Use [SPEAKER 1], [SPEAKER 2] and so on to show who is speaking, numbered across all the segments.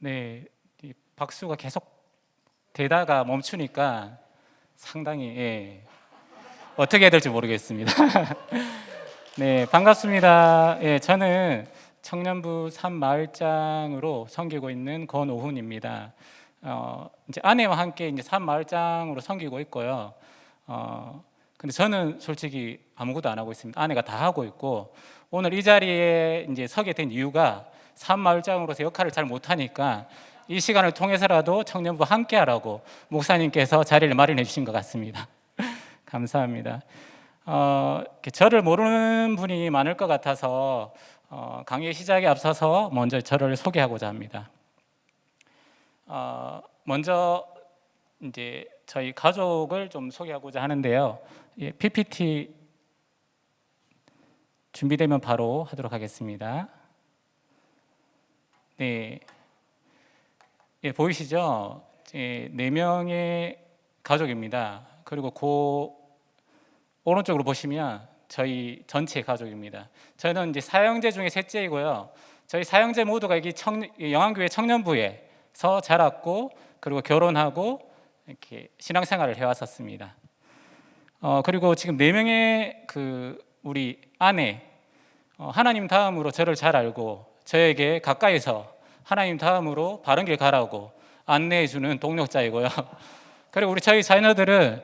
[SPEAKER 1] 네, 이 박수가 계속 되다가 멈추니까 상당히 어떻게 해야 될지 모르겠습니다. 네, 반갑습니다. 저는 청년부 산마을장으로 섬기고 있는 권오훈입니다. 이제 아내와 함께 이제 산마을장으로 섬기고 있고요. 근데 저는 솔직히 아무것도 안 하고 있습니다. 아내가 다 하고 있고, 오늘 이 자리에 이제 서게 된 이유가 산마을장으로서 역할을 잘 못하니까 이 시간을 통해서라도 청년부 함께 하라고 목사님께서 자리를 마련해 주신 것 같습니다. 감사합니다. 저를 모르는 분이 많을 것 같아서 강의 시작에 앞서서 먼저 저를 소개하고자 합니다. 먼저 이제 저희 가족을 좀 소개하고자 하는데요. PPT 준비되면 바로 하도록 하겠습니다. 네, 보이시죠? 4명의 가족입니다. 그리고 오른쪽으로 보시면 저희 전체 가족입니다. 저는 이제 사형제 중에 셋째이고요. 저희 사형제 모두가 여기 영안교회 청년부에서 자랐고, 그리고 결혼하고 이렇게 신앙생활을 해왔었습니다. 그리고 지금 4명의 우리 아내, 하나님 다음으로 저를 잘 알고 저에게 가까이서 하나님 다음으로 바른 길 가라고 안내해 주는 동력자이고요. 그리고 우리 저희 자녀들은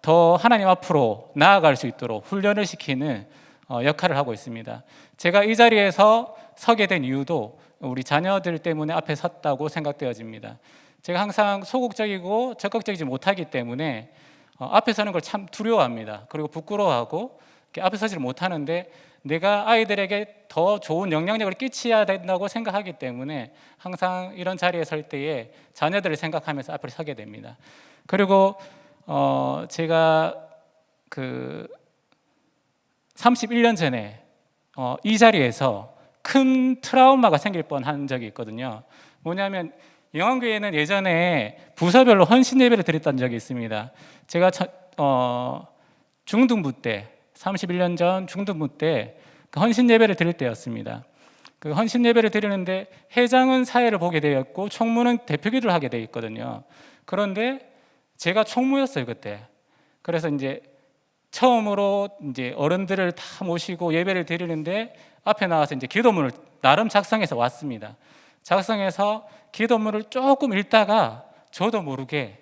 [SPEAKER 1] 더 하나님 앞으로 나아갈 수 있도록 훈련을 시키는 역할을 하고 있습니다. 제가 이 자리에서 서게 된 이유도 우리 자녀들 때문에 앞에 섰다고 생각되어집니다. 제가 항상 소극적이고 적극적이지 못하기 때문에 앞에 서는 걸 참 두려워합니다. 그리고 부끄러워하고 앞에 서지를 못하는데, 내가 아이들에게 더 좋은 영향력을 끼쳐야 된다고 생각하기 때문에 항상 이런 자리에 설 때에 자녀들을 생각하면서 앞에 서게 됩니다. 그리고 제가 31년 전에 이 자리에서 큰 트라우마가 생길 뻔한 적이 있거든요. 뭐냐면 영안교회는 예전에 부서별로 헌신 예배를 드렸던 적이 있습니다. 제가 중등부 때, 31년 전 중등부 때 헌신 예배를 드릴 때였습니다. 그 헌신 예배를 드리는데 회장은 사회를 보게 되었고 총무는 대표기도를 하게 되어 있거든요. 그런데 제가 총무였어요, 그때. 그래서 이제 처음으로 이제 어른들을 다 모시고 예배를 드리는데 앞에 나와서 이제 기도문을 나름 작성해서 왔습니다. 작성해서 기도문을 조금 읽다가 저도 모르게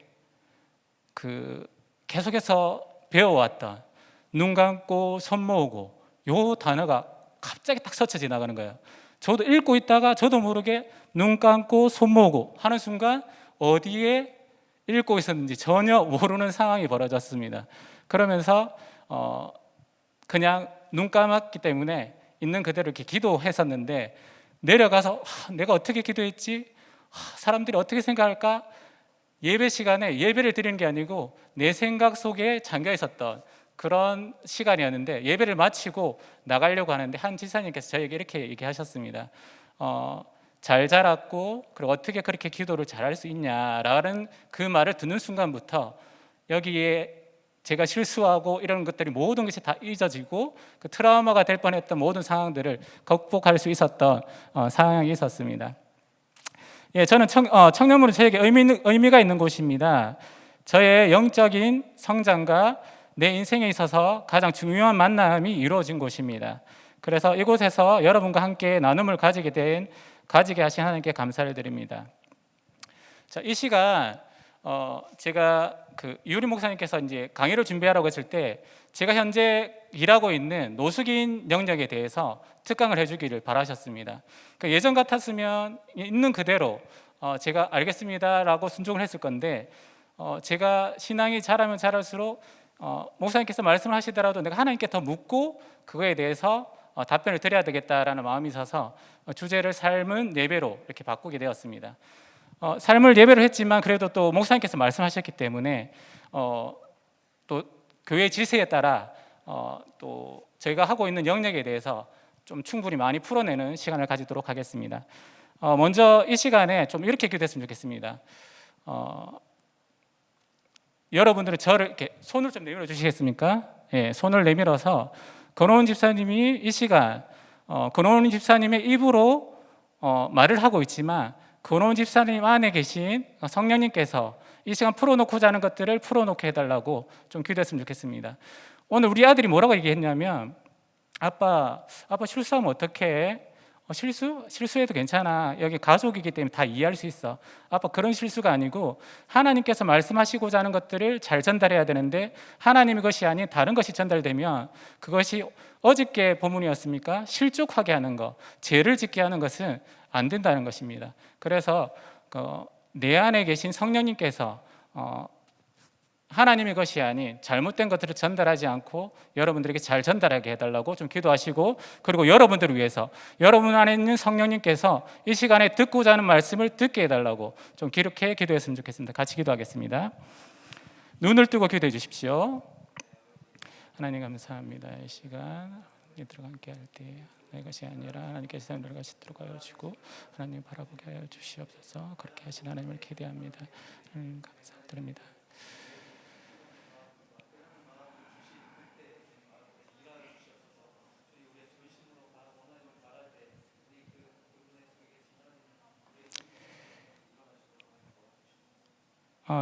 [SPEAKER 1] 계속해서 배워왔던 눈 감고 손 모으고 요 단어가 갑자기 딱 스쳐 지나가는 거예요. 저도 읽고 있다가 저도 모르게 눈 감고 손 모으고 하는 순간 어디에 읽고 있었는지 전혀 모르는 상황이 벌어졌습니다. 그러면서 그냥 눈 감았기 때문에 있는 그대로 이렇게 기도했었는데, 내려가서 내가 어떻게 기도했지? 사람들이 어떻게 생각할까? 예배 시간에 예배를 드리는 게 아니고 내 생각 속에 잠겨 있었던 그런 시간이었는데, 예배를 마치고 나가려고 하는데 한 지사님께서 저에게 이렇게 얘기하셨습니다. 잘 자랐고 그리고 어떻게 그렇게 기도를 잘할 수 있냐라는 그 말을 듣는 순간부터 여기에 제가 실수하고 이런 것들이 모든 것이 다 잊어지고 그 트라우마가 될 뻔했던 모든 상황들을 극복할 수 있었던 상황이 있었습니다. 저는 청년부는 저에게 의미가 있는 곳입니다. 저의 영적인 성장과 내 인생에 있어서 가장 중요한 만남이 이루어진 곳입니다. 그래서 이곳에서 여러분과 함께 나눔을 가지게 하신 하나님께 감사를 드립니다. 자, 이 시간 제가 이유리 목사님께서 이제 강의를 준비하라고 했을 때 제가 현재 일하고 있는 노숙인 영역에 대해서 특강을 해주기를 바라셨습니다. 예전 같았으면 있는 그대로 제가 알겠습니다라고 순종을 했을 건데, 제가 신앙이 자라면 자랄수록 목사님께서 말씀을 하시더라도 내가 하나님께 더 묻고 그거에 대해서 답변을 드려야 되겠다라는 마음이 있어서 주제를 삶은 예배로 이렇게 바꾸게 되었습니다. 삶을 예배로 했지만 그래도 또 목사님께서 말씀하셨기 때문에 또 교회 질서에 따라 또 저희가 하고 있는 영역에 대해서 좀 충분히 많이 풀어내는 시간을 가지도록 하겠습니다. 먼저 이 시간에 좀 이렇게 기도했으면 좋겠습니다. 여러분들은 저를 이렇게 손을 좀 내밀어 주시겠습니까? 손을 내밀어서 권오훈 집사님이 이 시간 권오훈 집사님의 입으로 말을 하고 있지만 권호은 집사님 안에 계신 성령님께서 이 시간 풀어놓고자 하는 것들을 풀어놓게 해달라고 좀 기도했으면 좋겠습니다. 오늘 우리 아들이 뭐라고 얘기했냐면, 아빠 실수하면 어떡해? 실수해도 괜찮아. 여기 가족이기 때문에 다 이해할 수 있어. 아빠, 그런 실수가 아니고 하나님께서 말씀하시고자 하는 것들을 잘 전달해야 되는데 하나님의 것이 아닌 다른 것이 전달되면 그것이 어저께 본문이었습니까? 실족하게 하는 것, 죄를 짓게 하는 것은 안 된다는 것입니다. 그래서 내 안에 계신 성령님께서 하나님의 것이 아닌 잘못된 것들을 전달하지 않고 여러분들에게 잘 전달하게 해달라고 좀 기도하시고, 그리고 여러분들을 위해서 여러분 안에 있는 성령님께서 이 시간에 듣고자 하는 말씀을 듣게 해달라고 좀 기록해 기도했으면 좋겠습니다. 같이 기도하겠습니다. 눈을 뜨고 기도해 주십시오. 하나님 감사합니다. 이 시간 들어가 함께 할 때 내 것이 아니라 하나님께서 내 것이 들어가여 주고 하나님 바라보게 하여 주시옵소서. 그렇게 하신 하나님을 기대합니다. 하나님 감사드립니다.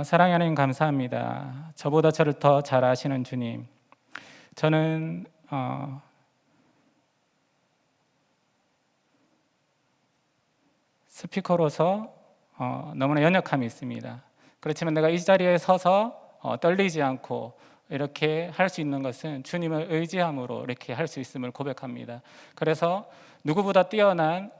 [SPEAKER 1] 사랑의 하나님 감사합니다. 저보다 저를 더 잘 아시는 주님, 저는 스피커로서 너무나 연약함이 있습니다. 그렇지만 내가 이 자리에 서서 떨리지 않고 이렇게 할 수 있는 것은 주님을 의지함으로 이렇게 할 수 있음을 고백합니다. 그래서 누구보다 뛰어난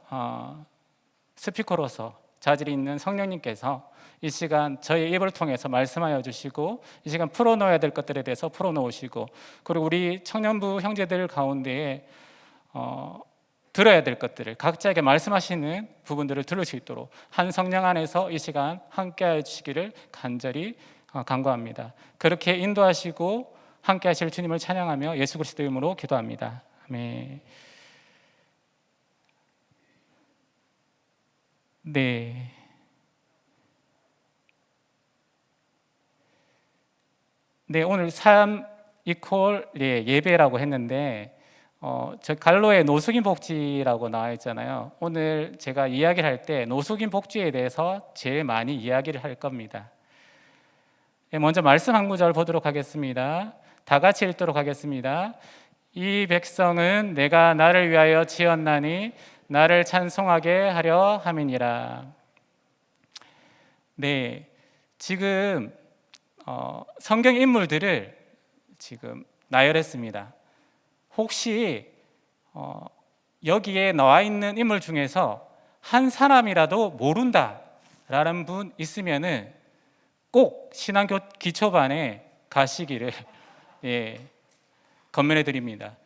[SPEAKER 1] 스피커로서 자질이 있는 성령님께서 이 시간 저의 입을 통해서 말씀하여 주시고 이 시간 풀어놓아야 될 것들에 대해서 풀어놓으시고, 그리고 우리 청년부 형제들 가운데에 들어야 될 것들을 각자에게 말씀하시는 부분들을 들을 수 있도록 한 성령 안에서 이 시간 함께해 주시기를 간절히 간구합니다. 그렇게 인도하시고 함께 하실 주님을 찬양하며 예수 그리스도의 이름으로 기도합니다. 아멘. 네, 오늘 삶 이퀄 예배라고 했는데 저 갈로의 노숙인 복지라고 나와 있잖아요. 오늘 제가 이야기를 할 때 노숙인 복지에 대해서 제일 많이 이야기를 할 겁니다. 먼저 말씀 한 구절 보도록 하겠습니다. 다 같이 읽도록 하겠습니다. 이 백성은 내가 나를 위하여 지었나니 나를 찬송하게 하려 함이니라. 네, 지금 성경 인물들을 지금 나열했습니다. 혹시 여기에 나와 있는 인물 중에서 한 사람이라도 모른다라는 분 있으면은 꼭 신앙교 기초반에 가시기를 권면해 드립니다.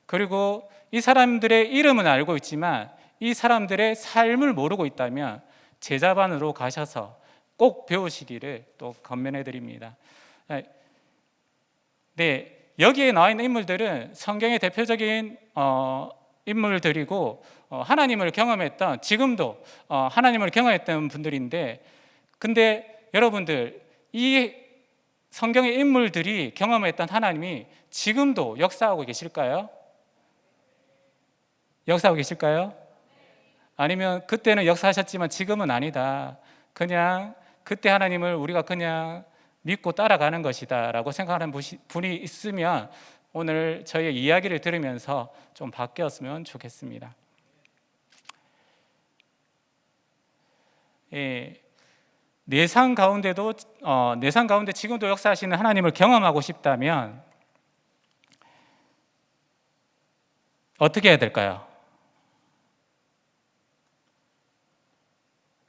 [SPEAKER 1] 그리고 이 사람들의 이름은 알고 있지만 이 사람들의 삶을 모르고 있다면 제자반으로 가셔서 꼭 배우시기를 또 권면해 드립니다. 네, 여기에 나와 있는 인물들은 성경의 대표적인 인물들이고 하나님을 경험했던, 지금도 하나님을 경험했던 분들인데, 근데 여러분들, 이 성경의 인물들이 경험했던 하나님이 지금도 역사하고 계실까요? 역사하고 계실까요? 아니면 그때는 역사하셨지만 지금은 아니다, 그냥 그때 하나님을 우리가 그냥 믿고 따라가는 것이다 라고 생각하는 분이 있으면 오늘 저희의 이야기를 들으면서 좀 바뀌었으면 좋겠습니다. 내상 가운데 지금도 역사하시는 하나님을 경험하고 싶다면 어떻게 해야 될까요?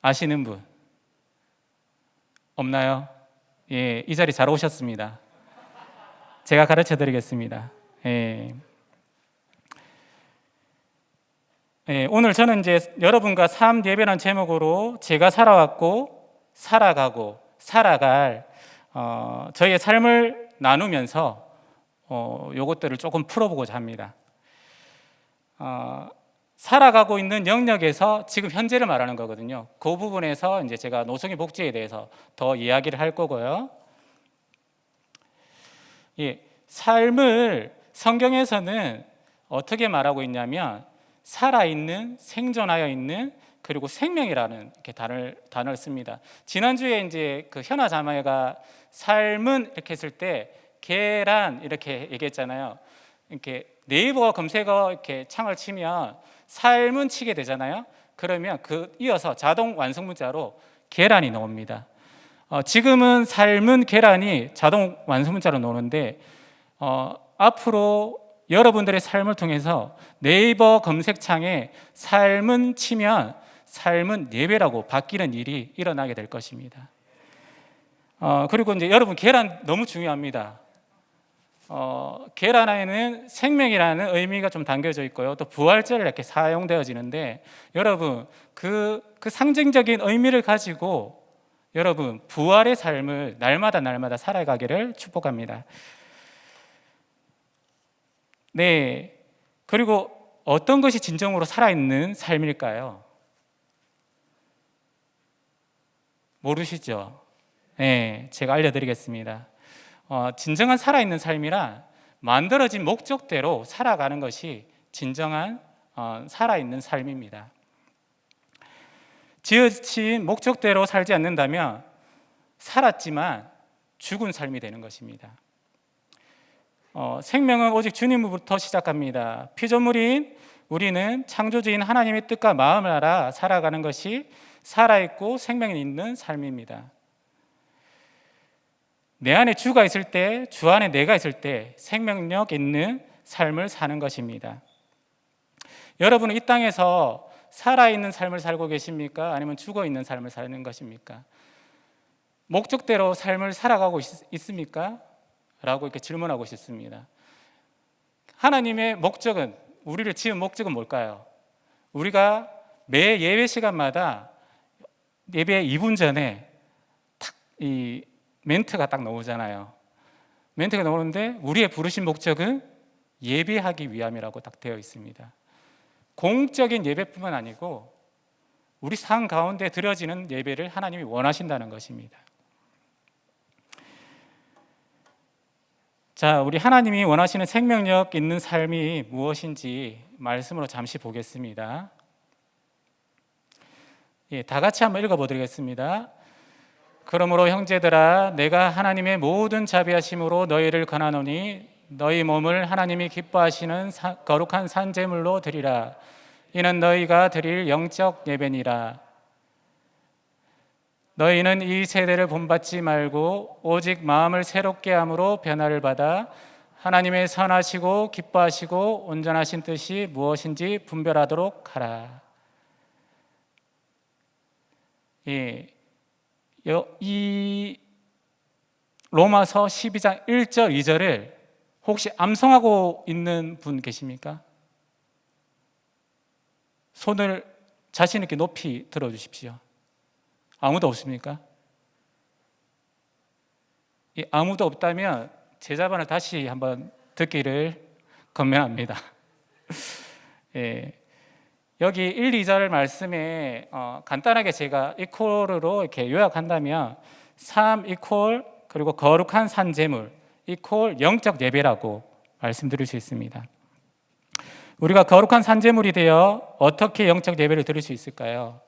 [SPEAKER 1] 아시는 분 없나요? 이 자리 잘 오셨습니다. 제가 가르쳐 드리겠습니다. 오늘 저는 이제 여러분과 삶 예배라는 제목으로 제가 살아왔고 살아가고 살아갈 저희의 삶을 나누면서 요것들을 조금 풀어보고자 합니다. 살아가고 있는 영역에서 지금 현재를 말하는 거거든요. 그 부분에서 이제 제가 노숙인 복지에 대해서 더 이야기를 할 거고요. 삶을 성경에서는 어떻게 말하고 있냐면 살아있는, 생존하여 있는 그리고 생명이라는 이렇게 단어를 씁니다. 지난주에 이제 그 현아 자매가 삶은 이렇게 했을 때 계란 이렇게 얘기했잖아요. 이렇게 네이버 검색어 이렇게 창을 치면 삶은 치게 되잖아요. 그러면 그 이어서 자동 완성 문자로 계란이 나옵니다. 지금은 삶은 계란이 자동 완성 문자로 나오는데 앞으로 여러분들의 삶을 통해서 네이버 검색창에 삶은 치면 삶은 예배라고 바뀌는 일이 일어나게 될 것입니다. 그리고 이제 여러분 계란 너무 중요합니다. 계란 안에는 생명이라는 의미가 좀 담겨져 있고요. 또 부활절 이렇게 사용되어지는데 여러분 그 상징적인 의미를 가지고 여러분 부활의 삶을 날마다 살아가기를 축복합니다. 네. 그리고 어떤 것이 진정으로 살아있는 삶일까요? 모르시죠? 네, 제가 알려드리겠습니다. 진정한 살아있는 삶이란 만들어진 목적대로 살아가는 것이 진정한 살아있는 삶입니다. 지어진 목적대로 살지 않는다면 살았지만 죽은 삶이 되는 것입니다. 생명은 오직 주님으로부터 시작합니다. 피조물인 우리는 창조주인 하나님의 뜻과 마음을 알아 살아가는 것이 살아있고 생명이 있는 삶입니다. 내 안에 주가 있을 때, 주 안에 내가 있을 때 생명력 있는 삶을 사는 것입니다. 여러분은 이 땅에서 살아있는 삶을 살고 계십니까? 아니면 죽어있는 삶을 사는 것입니까? 목적대로 삶을 살아가고 있습니까? 라고 이렇게 질문하고 싶습니다. 하나님의 목적은, 우리를 지은 목적은 뭘까요? 우리가 매 예배 시간마다 예배 2분 전에 딱 이 멘트가 딱 나오잖아요. 멘트가 나오는데 우리의 부르신 목적은 예배하기 위함이라고 딱 되어 있습니다. 공적인 예배뿐만 아니고 우리 삶 가운데 드려지는 예배를 하나님이 원하신다는 것입니다. 자, 우리 하나님이 원하시는 생명력 있는 삶이 무엇인지 말씀으로 잠시 보겠습니다. 다 같이 한번 읽어보겠습니다. 그러므로 형제들아, 내가 하나님의 모든 자비하심으로 너희를 권하노니 너희 몸을 하나님이 기뻐하시는 거룩한 산제물로 드리라. 이는 너희가 드릴 영적 예배니라. 너희는 이 세대를 본받지 말고 오직 마음을 새롭게 함으로 변화를 받아 하나님의 선하시고 기뻐하시고 온전하신 뜻이 무엇인지 분별하도록 하라. 이 로마서 12장 1절 2절을 혹시 암송하고 있는 분 계십니까? 손을 자신 있게 높이 들어주십시오. 아무도 없습니까? 아무도 없다면 제 자반을 다시 한번 듣기를 권면합니다. 여기 1, 2절 말씀에 간단하게 제가 이퀄로 이렇게 요약한다면 삶 이퀄 그리고 거룩한 산제물 이퀄 영적 예배라고 말씀드릴 수 있습니다. 우리가 거룩한 산제물이 되어 어떻게 영적 예배를 드릴 수 있을까요?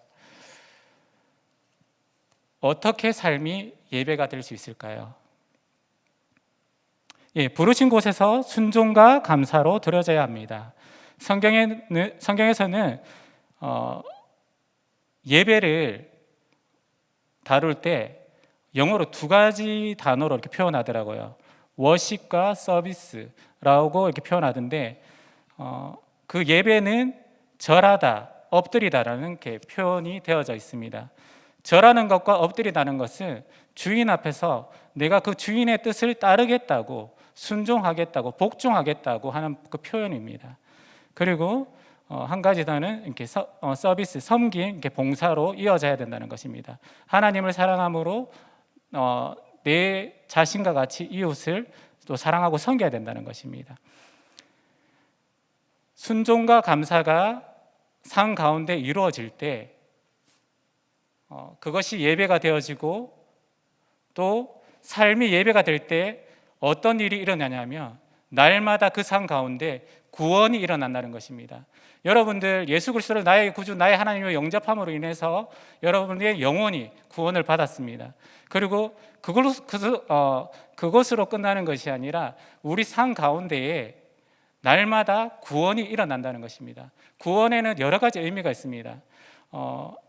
[SPEAKER 1] 어떻게 삶이 예배가 될 수 있을까요? 부르신 곳에서 순종과 감사로 드려져야 합니다. 성경에서는 예배를 다룰 때 영어로 두 가지 단어로 이렇게 표현하더라고요. 워십과 서비스라고 이렇게 표현하던데 그 예배는 절하다, 엎드리다라는 이렇게 표현이 되어져 있습니다. 절하는 것과 엎드리다는 것은 주인 앞에서 내가 그 주인의 뜻을 따르겠다고 순종하겠다고 복종하겠다고 하는 그 표현입니다. 그리고 한 가지 더는 이렇게 서비스, 섬김, 이렇게 봉사로 이어져야 된다는 것입니다. 하나님을 사랑함으로 내 자신과 같이 이웃을 또 사랑하고 섬겨야 된다는 것입니다. 순종과 감사가 삶 가운데 이루어질 때 그것이 예배가 되어지고 또 삶이 예배가 될 때 어떤 일이 일어나냐면 날마다 그 삶 가운데 구원이 일어난다는 것입니다. 여러분들 예수 그리스도를 나의 구주, 나의 하나님으로 영접함으로 인해서 여러분의 영혼이 구원을 받았습니다. 그리고 그것으로 끝나는 것이 아니라 우리 삶 가운데에 날마다 구원이 일어난다는 것입니다. 구원에는 여러 가지 의미가 있습니다.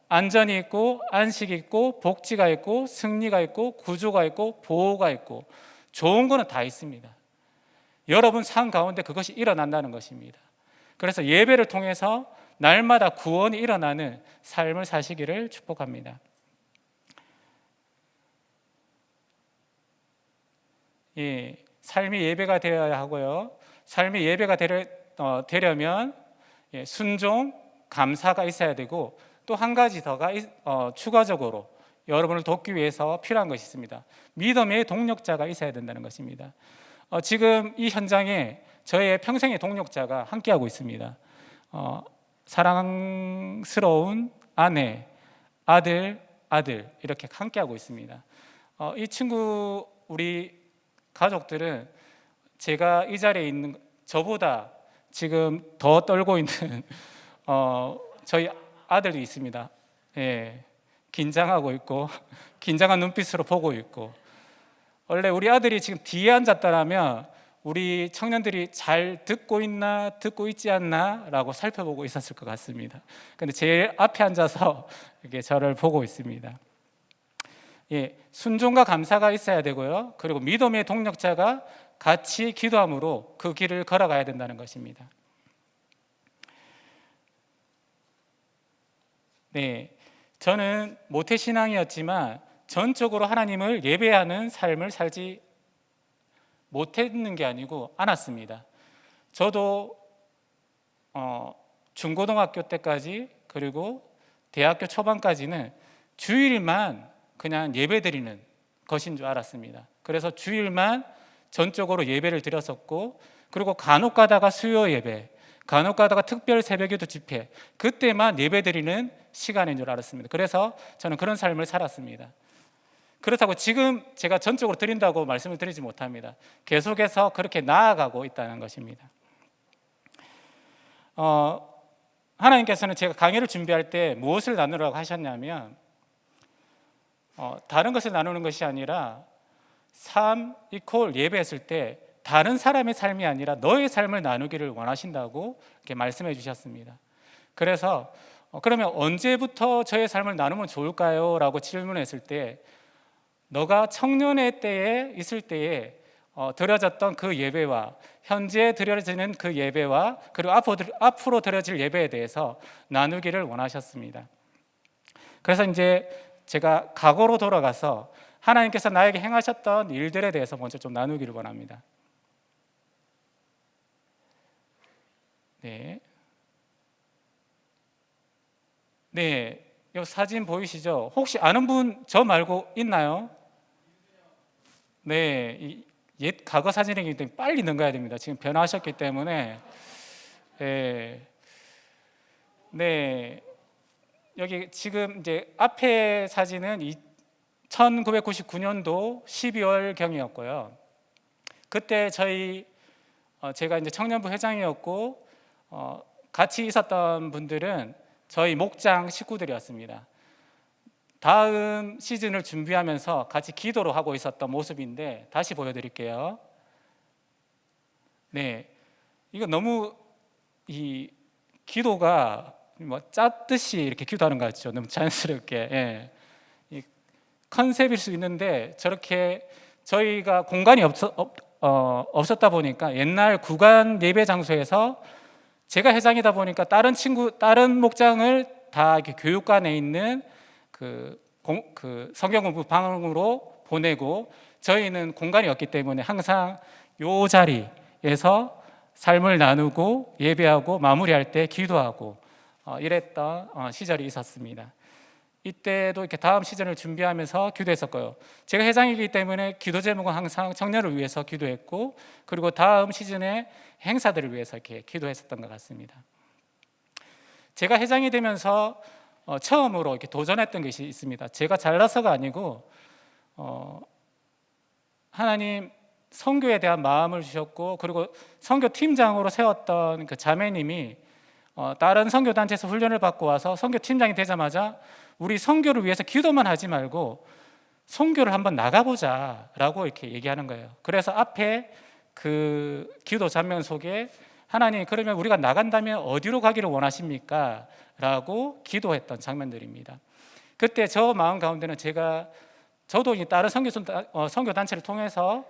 [SPEAKER 1] 안전이 있고 안식이 있고 복지가 있고 승리가 있고 구조가 있고 보호가 있고 좋은 거는 다 있습니다. 여러분 삶 가운데 그것이 일어난다는 것입니다. 그래서 예배를 통해서 날마다 구원이 일어나는 삶을 사시기를 축복합니다. 삶이 예배가 되어야 하고요. 삶이 예배가 되려면 순종, 감사가 있어야 되고 또 한 가지 더가 추가적으로 여러분을 돕기 위해서 필요한 것이 있습니다. 믿음의 동력자가 있어야 된다는 것입니다. 지금 이 현장에 저의 평생의 동력자가 함께하고 있습니다. 사랑스러운 아내, 아들 이렇게 함께하고 있습니다. 이 친구 우리 가족들은 제가 이 자리에 있는 저보다 지금 더 떨고 있는 저희 아들이 있습니다. 긴장하고 있고 긴장한 눈빛으로 보고 있고, 원래 우리 아들이 지금 뒤에 앉았다라면 우리 청년들이 잘 듣고 있나 듣고 있지 않나 라고 살펴보고 있었을 것 같습니다. 근데 제일 앞에 앉아서 이렇게 저를 보고 있습니다. 순종과 감사가 있어야 되고요. 그리고 믿음의 동력자가 같이 기도함으로 그 길을 걸어가야 된다는 것입니다. 저는 모태신앙이었지만 전적으로 하나님을 예배하는 삶을 살지 못했는 게 아니고 않았습니다. 저도 중고등학교 때까지 그리고 대학교 초반까지는 주일만 그냥 예배드리는 것인 줄 알았습니다. 그래서 주일만 전적으로 예배를 드렸었고, 그리고 간혹 가다가 수요 예배, 간혹 가다가 특별 새벽기도 집회, 그때만 예배드리는 시간인 줄 알았습니다. 그래서 저는 그런 삶을 살았습니다. 그렇다고 지금 제가 전적으로 드린다고 말씀을 드리지 못합니다. 계속해서 그렇게 나아가고 있다는 것입니다. 하나님께서는 제가 강의를 준비할 때 무엇을 나누라고 하셨냐면 다른 것을 나누는 것이 아니라 삶 이퀄 예배했을 때 다른 사람의 삶이 아니라 너의 삶을 나누기를 원하신다고 이렇게 말씀해 주셨습니다. 그래서 그러면 언제부터 저의 삶을 나누면 좋을까요? 라고 질문했을 때 너가 청년의 때에 있을 때에 드려졌던 그 예배와 현재 드려지는 그 예배와 그리고 앞으로 드려질 예배에 대해서 나누기를 원하셨습니다. 그래서 이제 제가 과거로 돌아가서 하나님께서 나에게 행하셨던 일들에 대해서 먼저 좀 나누기를 원합니다. 이 사진 보이시죠? 혹시 아는 분 저 말고 있나요? 옛 과거 사진이기 때문에 빨리 넘겨야 됩니다. 지금 변화하셨기 때문에. 여기 지금 이제 앞에 사진은 1999년도 12월 경이었고요. 그때 제가 이제 청년부 회장이었고 같이 있었던 분들은 저희 목장 식구들이었습니다. 다음 시즌을 준비하면서 같이 기도를 하고 있었던 모습인데 다시 보여드릴게요. 이거 너무 이 기도가 뭐 짰듯이 이렇게 기도하는 것 같죠. 너무 자연스럽게. 이 컨셉일 수 있는데 저렇게 저희가 공간이 없었다 보니까 옛날 구간 예배 장소에서 제가 회장이다 보니까 다른 목장을 다 이렇게 교육관에 있는 그 성경 공부 방으로 보내고 저희는 공간이 없기 때문에 항상 요 자리에서 삶을 나누고 예배하고 마무리할 때 기도하고 이랬던 시절이 있었습니다. 이때도 이렇게 다음 시즌을 준비하면서 기도했었고요. 제가 회장이기 때문에 기도 제목은 항상 청년을 위해서 기도했고, 그리고 다음 시즌의 행사들을 위해서 이렇게 기도했었던 것 같습니다. 제가 회장이 되면서 처음으로 이렇게 도전했던 것이 있습니다. 제가 잘나서가 아니고 하나님 선교에 대한 마음을 주셨고, 그리고 선교 팀장으로 세웠던 그 자매님이 다른 선교 단체에서 훈련을 받고 와서 선교 팀장이 되자마자 우리 선교를 위해서 기도만 하지 말고 선교를 한번 나가보자라고 이렇게 얘기하는 거예요. 그래서 앞에 그 기도 장면 속에 하나님, 그러면 우리가 나간다면 어디로 가기를 원하십니까? 라고 기도했던 장면들입니다. 그때 저 마음 가운데는 저도 다른 선교 단체를 통해서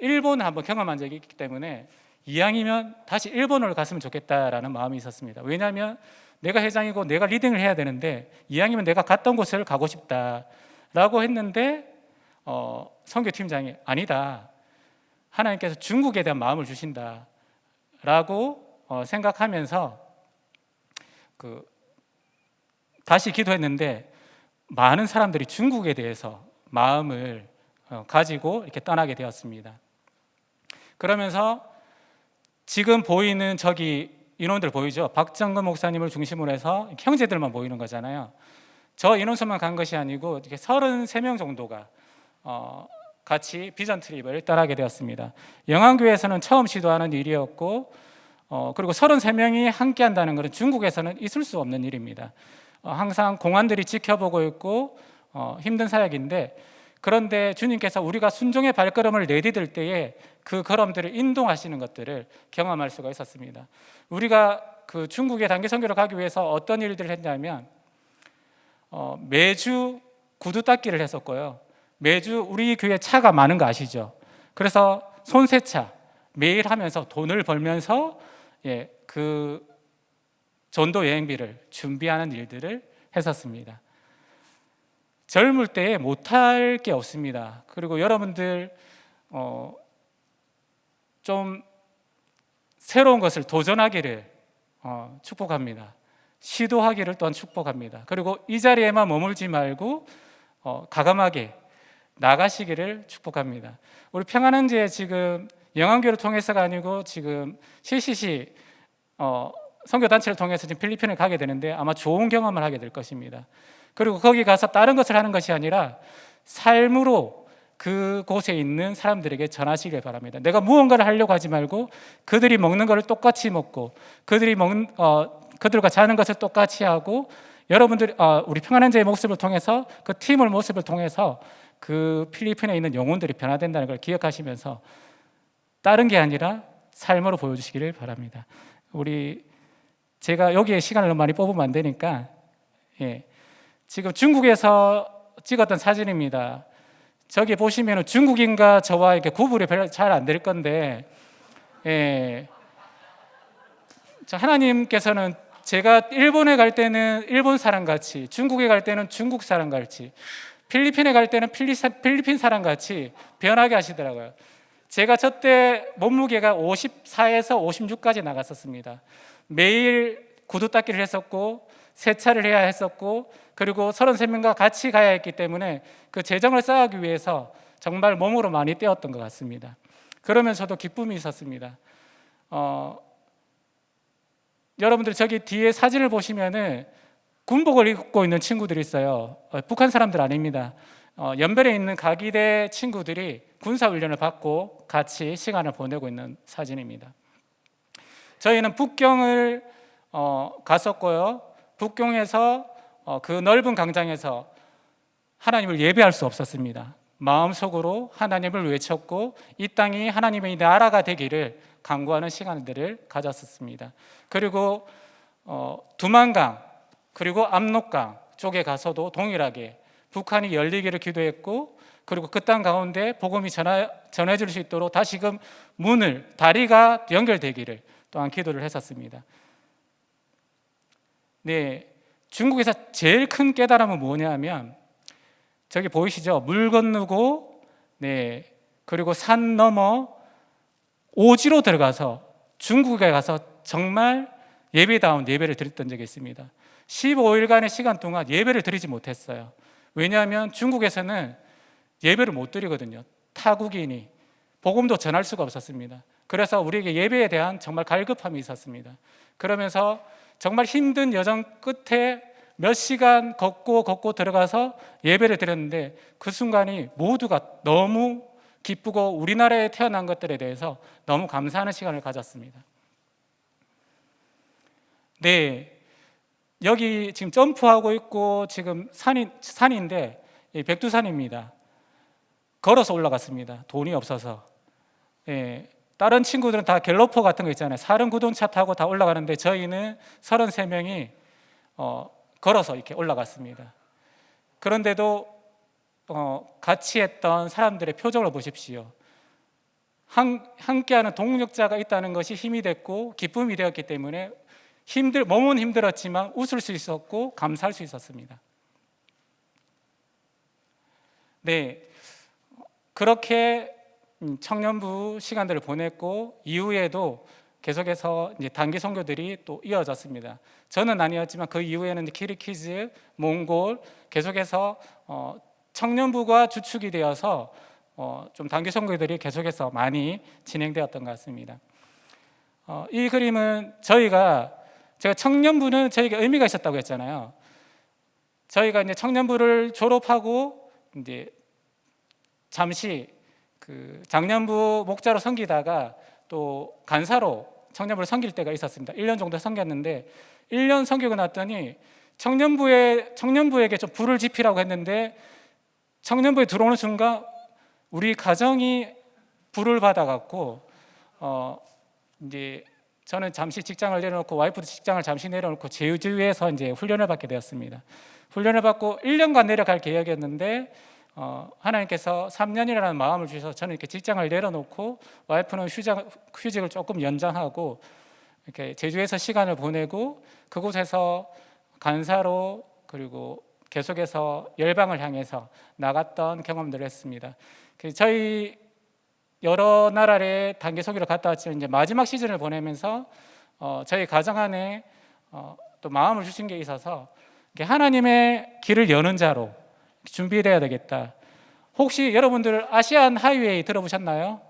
[SPEAKER 1] 일본을 한번 경험한 적이 있기 때문에 이왕이면 다시 일본으로 갔으면 좋겠다라는 마음이 있었습니다. 왜냐하면 내가 회장이고 내가 리딩을 해야 되는데 이왕이면 내가 갔던 곳을 가고 싶다라고 했는데 선교팀장이 아니다, 하나님께서 중국에 대한 마음을 주신다라고 생각하면서 다시 기도했는데 많은 사람들이 중국에 대해서 마음을 가지고 이렇게 떠나게 되었습니다. 그러면서 지금 보이는 저기 인원들 보이죠? 박정근 목사님을 중심으로 해서 형제들만 모이는 거잖아요. 저 인원수만 간 것이 아니고 이렇게 33명 정도가 같이 비전 트립을 떠나게 되었습니다. 영안교회에서는 처음 시도하는 일이었고, 그리고 33명이 함께 한다는 것은 중국에서는 있을 수 없는 일입니다. 항상 공안들이 지켜보고 있고 힘든 사역인데, 그런데 주님께서 우리가 순종의 발걸음을 내디딜 때에 그 걸음들을 인도하시는 것들을 경험할 수가 있었습니다. 우리가 그 중국의 단기 선교를 가기 위해서 어떤 일들을 했냐면 매주 구두 닦기를 했었고요. 매주 우리 교회 차가 많은 거 아시죠? 그래서 손세차 매일 하면서 돈을 벌면서 그 전도 여행비를 준비하는 일들을 했었습니다. 젊을 때에 못할 게 없습니다. 그리고 여러분들 좀 새로운 것을 도전하기를 축복합니다. 시도하기를 또한 축복합니다. 그리고 이 자리에만 머물지 말고 과감하게 나가시기를 축복합니다. 우리 평안은지에 지금 영안교를 통해서가 아니고 지금 CCC 선교단체를 통해서 지금 필리핀을 가게 되는데 아마 좋은 경험을 하게 될 것입니다. 그리고 거기 가서 다른 것을 하는 것이 아니라 삶으로 그곳에 있는 사람들에게 전하시길 바랍니다. 내가 무언가를 하려고 하지 말고 그들이 먹는 것을 똑같이 먹고 그들과 자는 것을 똑같이 하고, 여러분들이 우리 평안한자의 모습을 통해서 그 팀의 모습을 통해서 그 필리핀에 있는 영혼들이 변화된다는 걸 기억하시면서 다른 게 아니라 삶으로 보여주시기를 바랍니다. 제가 여기에 시간을 너무 많이 뽑으면 안 되니까 지금 중국에서 찍었던 사진입니다. 저기 보시면 중국인과 저와 이렇게 구분이 별로 잘 안 될 건데, 하나님께서는 제가 일본에 갈 때는 일본 사람 같이, 중국에 갈 때는 중국 사람 같이, 필리핀에 갈 때는 필리핀 사람 같이 변하게 하시더라고요. 제가 저때 몸무게가 54에서 56까지 나갔었습니다. 매일 구두 닦기를 했었고 세차를 해야 했었고, 그리고 33명과 같이 가야 했기 때문에 그 재정을 쌓기 위해서 정말 몸으로 많이 떼었던 것 같습니다. 그러면서도 기쁨이 있었습니다. 여러분들 저기 뒤에 사진을 보시면은 군복을 입고 있는 친구들이 있어요. 북한 사람들 아닙니다. 연변에 있는 가기대 친구들이 군사훈련을 받고 같이 시간을 보내고 있는 사진입니다. 저희는 북경을 갔었고요. 북경에서 그 넓은 광장에서 하나님을 예배할 수 없었습니다. 마음속으로 하나님을 외쳤고 이 땅이 하나님의 나라가 되기를 간구하는 시간들을 가졌었습니다. 그리고 두만강 그리고 압록강 쪽에 가서도 동일하게 북한이 열리기를 기도했고, 그리고 그 땅 가운데 복음이 전해질 수 있도록 다시금 다리가 연결되기를 또한 기도를 했었습니다. 중국에서 제일 큰 깨달음은 뭐냐면 저기 보이시죠? 물 건너고 그리고 산 넘어 오지로 들어가서 중국에 가서 정말 예배다운 예배를 드렸던 적이 있습니다. 15일간의 시간 동안 예배를 드리지 못했어요. 왜냐하면 중국에서는 예배를 못 드리거든요. 타국인이 복음도 전할 수가 없었습니다. 그래서 우리에게 예배에 대한 정말 갈급함이 있었습니다. 그러면서 정말 힘든 여정 끝에 몇 시간 걷고 들어가서 예배를 드렸는데 그 순간이 모두가 너무 기쁘고 우리나라에 태어난 것들에 대해서 너무 감사하는 시간을 가졌습니다. 네, 여기 지금 점프하고 있고 지금 산인데 백두산입니다. 걸어서 올라갔습니다. 돈이 없어서. 예, 다른 친구들은 다 갤러퍼 같은 거 있잖아요. 사륜 구동차 타고 다 올라가는데 저희는 33명이 걸어서 이렇게 올라갔습니다. 그런데도 같이 했던 사람들의 표정을 보십시오. 함께하는 동력자가 있다는 것이 힘이 됐고 기쁨이 되었기 때문에 몸은 힘들었지만 웃을 수 있었고 감사할 수 있었습니다. 네, 그렇게 청년부 시간들을 보냈고 이후에도 계속해서 이제 단기 선교들이 또 이어졌습니다. 저는 아니었지만 그 이후에는 키르키즈, 몽골 계속해서 청년부가 주축이 되어서 좀 단기 선교들이 계속해서 많이 진행되었던 것 같습니다. 이 그림은 제가 청년부는 저에게 의미가 있었다고 했잖아요. 저희가 이제 청년부를 졸업하고 이제 잠시 그 장년부 목자로 섬기다가 또 간사로 청년부를 섬길 때가 있었습니다. 1년 정도 섬겼는데 1년 섬기고 났더니 청년부에게 좀 불을 지피라고 했는데 청년부에 들어오는 순간 우리 가정이 불을 받아갖고 이제 저는 잠시 직장을 내려놓고 와이프도 직장을 잠시 내려놓고 제주에서 이제 훈련을 받게 되었습니다. 훈련을 받고 1년간 내려갈 계획이었는데 하나님께서 3년이라는 마음을 주셔서 저는 이렇게 직장을 내려놓고 와이프는 휴직을 조금 연장하고 이렇게 제주에서 시간을 보내고 그곳에서 간사로 그리고 계속해서 열방을 향해서 나갔던 경험들을 했습니다. 저희 여러 나라에 단기 선교를 갔다 왔지만 이제 마지막 시즌을 보내면서 저희 가정 안에 또 마음을 주신 게 있어서 하나님의 길을 여는 자로 준비되어야 되겠다. 혹시 여러분들 아시안 하이웨이 들어보셨나요?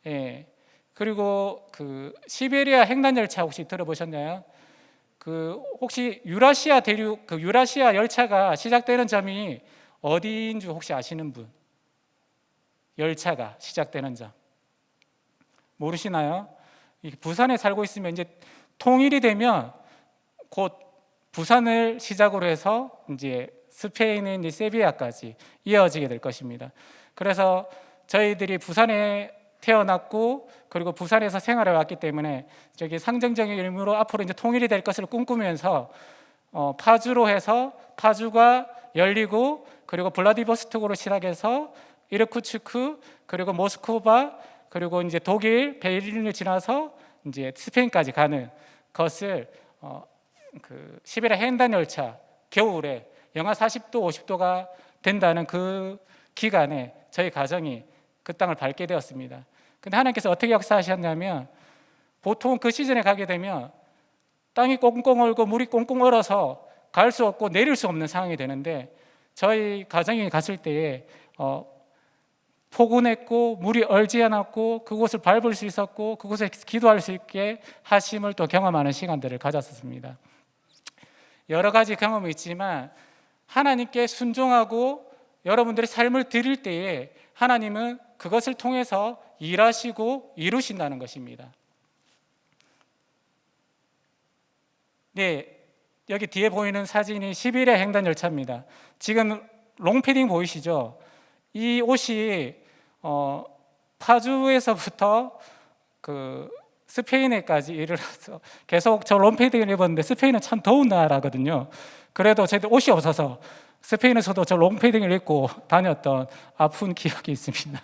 [SPEAKER 1] 예. 그리고 그 시베리아 횡단 열차 혹시 들어보셨나요? 그 혹시 유라시아 대륙 그 유라시아 열차가 시작되는 점이 어디인 줄 혹시 아시는 분? 열차가 시작되는 점 모르시나요? 부산에 살고 있으면 이제 통일이 되면 곧 부산을 시작으로 해서 이제 스페인의 이제 세비야까지 이어지게 될 것입니다. 그래서 저희들이 부산에 태어났고 그리고 부산에서 생활해 왔기 때문에 저기 상징적인 의미로 앞으로 이제 통일이 될 것을 꿈꾸면서 파주로 해서 파주가 열리고 그리고 블라디보스토크로 시작해서 이르쿠츠크 그리고 모스크바 그리고 이제 독일 베를린을 지나서 이제 스페인까지 가는 것을 그 시베리아 횡단 열차 겨울에 영하 40도 50도가 된다는 그 기간에 저희 가정이 그 땅을 밟게 되었습니다. 근데 하나님께서 어떻게 역사하셨냐면 보통 그 시즌에 가게 되면 땅이 꽁꽁 얼고 물이 꽁꽁 얼어서 갈 수 없고 내릴 수 없는 상황이 되는데 저희 가정이 갔을 때에 포근했고 물이 얼지 않았고 그곳을 밟을 수 있었고 그곳에 기도할 수 있게 하심을 또 경험하는 시간들을 가졌습니다. 여러 가지 경험이 있지만 하나님께 순종하고 여러분들의 삶을 드릴 때에 하나님은 그것을 통해서 일하시고 이루신다는 것입니다. 네, 여기 뒤에 보이는 사진이 시베리아 횡단 열차입니다. 지금 롱패딩 보이시죠? 이 옷이 파주에서부터 그 스페인에까지 이르러서 계속 저 롱패딩을 입었는데 스페인은 참 더운 나라거든요. 그래도 저희들 옷이 없어서 스페인에서도 저 롱패딩을 입고 다녔던 아픈 기억이 있습니다.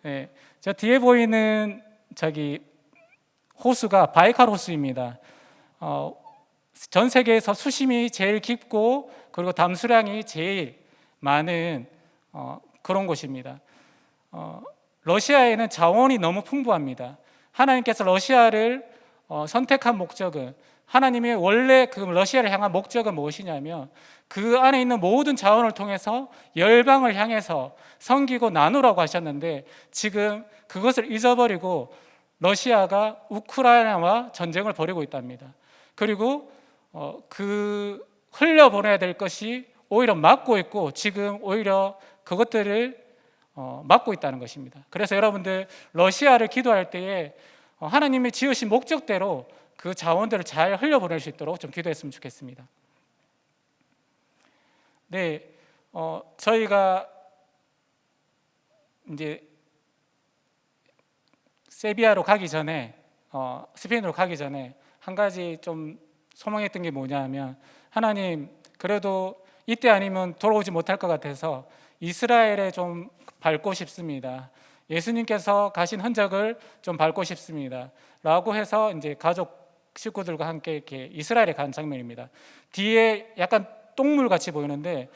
[SPEAKER 1] 네, 저 뒤에 보이는 저기 호수가 바이칼 호수입니다. 전 세계에서 수심이 제일 깊고 그리고 담수량이 제일 많은 그런 곳입니다. 러시아에는 자원이 너무 풍부합니다. 하나님께서 러시아를 선택한 목적은 하나님의 원래 그 러시아를 향한 목적은 무엇이냐면 그 안에 있는 모든 자원을 통해서 열방을 향해서 섬기고 나누라고 하셨는데 지금 그것을 잊어버리고 러시아가 우크라이나와 전쟁을 벌이고 있답니다. 그리고 그 흘려보내야 될 것이 오히려 막고 있고 지금 오히려 그것들을 막고 있다는 것입니다. 그래서 여러분들 러시아를 기도할 때에 하나님이 지으신 목적대로 그 자원들을 잘 흘려보낼 수 있도록 좀 기도했으면 좋겠습니다. 네, 저희가 이제 세비야로 가기 전에 스페인으로 가기 전에 한 가지 좀 소망했던 게 뭐냐면, 하나님 그래도 이때 아니면 돌아오지 못할 것 같아서 이스라엘에 좀 밟고 싶습니다. 예수님께서 가신 흔적을 좀 밟고 싶습니다. 라고 해서 이제 가족 식구들과 함께 이렇게 이스라엘에 간 장면입니다. 뒤에 약간 똥물 같이 보이는데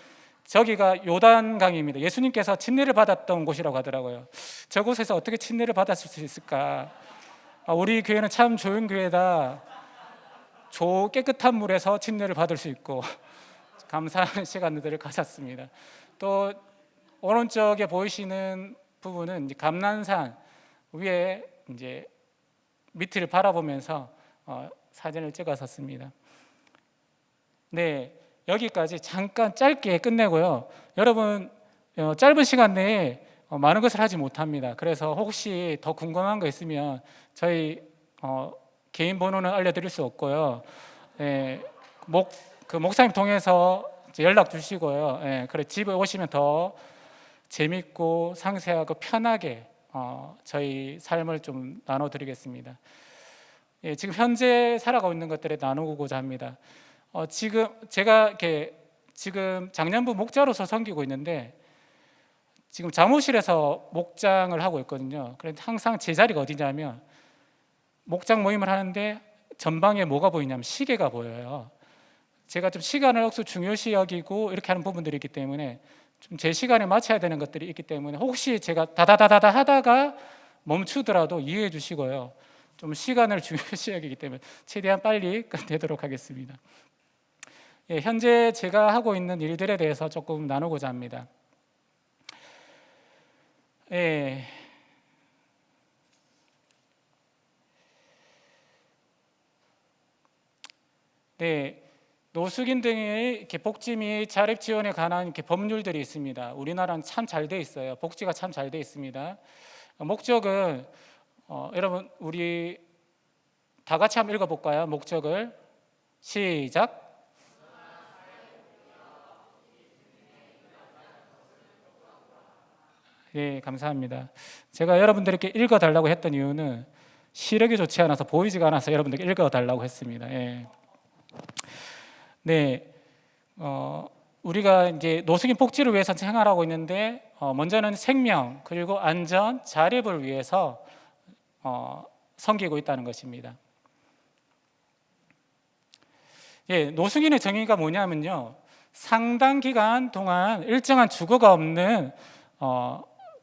[SPEAKER 1] 저기가 요단강입니다. 예수님께서 침례를 받았던 곳이라고 하더라고요. 저곳에서 어떻게 침례를 받았을 수 있을까? 우리 교회는 참 좋은 교회다. 깨끗한 물에서 침례를 받을 수 있고 감사하는 시간들을 가졌습니다. 또 오른쪽에 보이시는 부분은 이제 감난산 위에 이제 밑을 바라보면서 사진을 찍었었습니다. 네, 여기까지 잠깐 짧게 끝내고요. 여러분 짧은 시간 내에 많은 것을 하지 못합니다. 그래서 혹시 더 궁금한 거 있으면 저희 개인 번호는 알려드릴 수 없고요. 목사님 통해서 연락 주시고요. 그래 집에 오시면 더 재밌고 상세하고 편하게 저희 삶을 좀 나눠드리겠습니다. 지금 현재 살아가고 있는 것들에 나누고자 합니다. 지금 제가 지금 작년부 목자로서 섬기고 있는데 지금 사무실에서 목장을 하고 있거든요. 그런데 항상 제 자리가 어디냐면 목장 모임을 하는데 전방에 뭐가 보이냐면 시계가 보여요. 제가 좀 시간을 억수 중요시 여기고 이렇게 하는 부분들이 있기 때문에 좀 제 시간에 맞춰야 되는 것들이 있기 때문에 혹시 제가 다다다다다 하다가 멈추더라도 이해해 주시고요. 좀 시간을 중요시 여기기 때문에 최대한 빨리 끝내도록 하겠습니다. 현재 제가 하고 있는 일들에 대해서 조금 나누고자 합니다. 노숙인 등의 이렇게 복지 및 자립 지원에 관한 이렇게 법률들이 있습니다. 우리나라는 참 잘 돼 있어요. 복지가 참 잘 돼 있습니다. 목적은 여러분 우리 다 같이 한번 읽어볼까요? 목적을 시작. 예, 감사합니다. 제가 여러분들에게 읽어달라고 했던 이유는 시력이 좋지 않아서 보이지가 않아서 여러분들에게 읽어달라고 했습니다. 우리가 이제 노숙인 복지를 위해서 생활하고 있는데 먼저는 생명 그리고 안전, 자립을 위해서 섬기고 있다는 것입니다. 노숙인의 정의가 뭐냐면요, 상당 기간 동안 일정한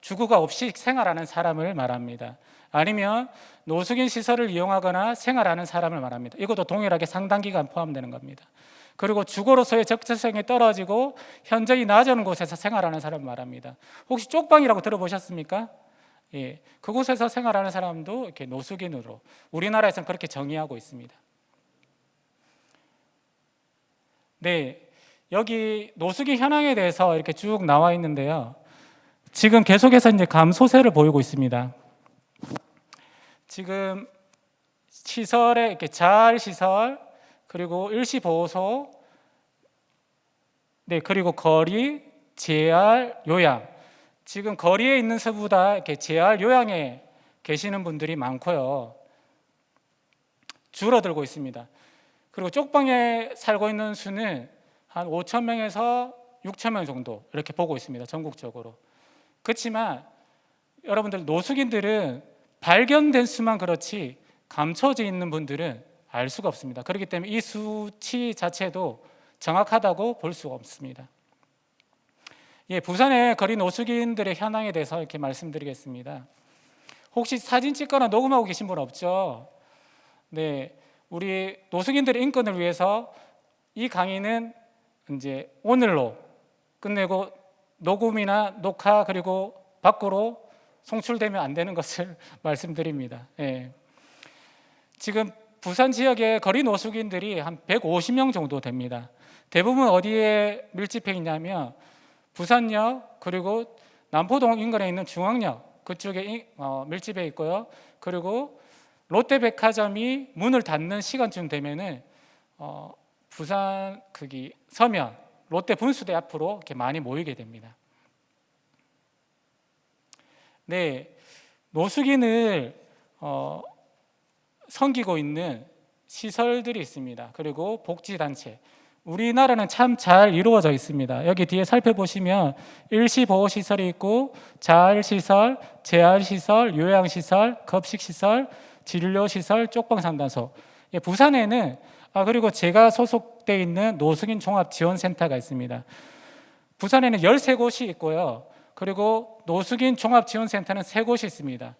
[SPEAKER 1] 주거가 없이 생활하는 사람을 말합니다. 아니면 노숙인 시설을 이용하거나 생활하는 사람을 말합니다. 이것도 동일하게 상당 기간 포함되는 겁니다. 그리고 주거로서의 적재성이 떨어지고 현저히 낮은 곳에서 생활하는 사람을 말합니다. 혹시 쪽방이라고 들어보셨습니까? 그곳에서 생활하는 사람도 이렇게 노숙인으로 우리나라에서는 그렇게 정의하고 있습니다. 여기 노숙인 현황에 대해서 이렇게 쭉 나와 있는데요. 지금 계속해서 이제 감소세를 보이고 있습니다. 지금 시설에 이렇게 자활시설, 그리고 일시보호소, 그리고 거리, 재활, 요양. 지금 거리에 있는 수보다 이렇게 재활, 요양에 계시는 분들이 많고요. 줄어들고 있습니다. 그리고 쪽방에 살고 있는 수는 한 5천 명에서 6천 명 정도 이렇게 보고 있습니다. 전국적으로. 그렇지만 여러분들 노숙인들은 발견된 수만 그렇지 감춰져 있는 분들은 알 수가 없습니다. 그렇기 때문에 이 수치 자체도 정확하다고 볼 수가 없습니다. 부산의 거리 노숙인들의 현황에 대해서 이렇게 말씀드리겠습니다. 혹시 사진 찍거나 녹음하고 계신 분 없죠? 우리 노숙인들의 인권을 위해서 이 강의는 이제 오늘로 끝내고 녹음이나 녹화 그리고 밖으로 송출되면 안 되는 것을 말씀드립니다. 지금 부산 지역의 거리 노숙인들이 한 150명 정도 됩니다. 대부분 어디에 밀집해 있냐면 부산역 그리고 남포동 인근에 있는 중앙역 그쪽에 밀집해 있고요. 그리고 롯데백화점이 문을 닫는 시간쯤 되면은 부산 거기 서면 롯데 분수대 앞으로 이렇게 많이 모이게 됩니다. 네, 노숙인을 섬기고 있는 시설들이 있습니다. 그리고 복지단체, 우리나라는 참 잘 이루어져 있습니다. 여기 뒤에 살펴보시면 일시보호시설이 있고 자활시설, 재활시설, 요양시설, 급식시설, 진료시설, 쪽방상담소. 부산에는 그리고 제가 소속돼 있는 노숙인 종합지원센터가 있습니다. 부산에는 13곳이 있고요. 그리고 노숙인 종합지원센터는 3곳이 있습니다.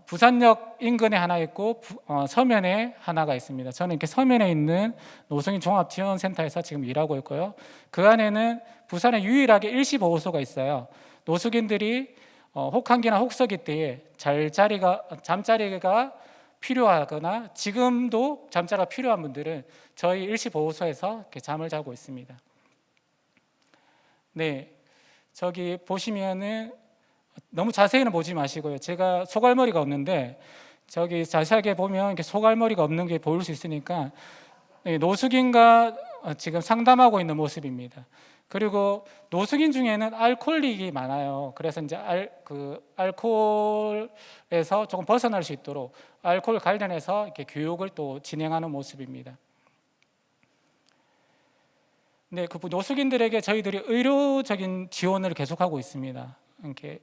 [SPEAKER 1] 부산역 인근에 하나 있고 서면에 하나가 있습니다. 저는 이렇게 서면에 있는 노숙인 종합지원센터에서 지금 일하고 있고요. 그 안에는 부산에 유일하게 일시보호소가 있어요. 노숙인들이 혹한기나 혹서기 때에 잠자리가 필요하거나 지금도 잠자리가 필요한 분들은 저희 일시보호소에서 이렇게 잠을 자고 있습니다. 네, 저기 보시면은 너무 자세히는 보지 마시고요. 제가 소갈머리가 없는데 저기 자세하게 보면 이렇게 소갈머리가 없는 게 보일 수 있으니까 노숙인과 지금 상담하고 있는 모습입니다. 그리고 노숙인 중에는 알코올릭이 많아요. 그래서 이제 알코올에서 조금 벗어날 수 있도록 알코올 관련해서 이렇게 교육을 또 진행하는 모습입니다. 네, 그 노숙인들에게 저희들이 의료적인 지원을 계속하고 있습니다. 이렇게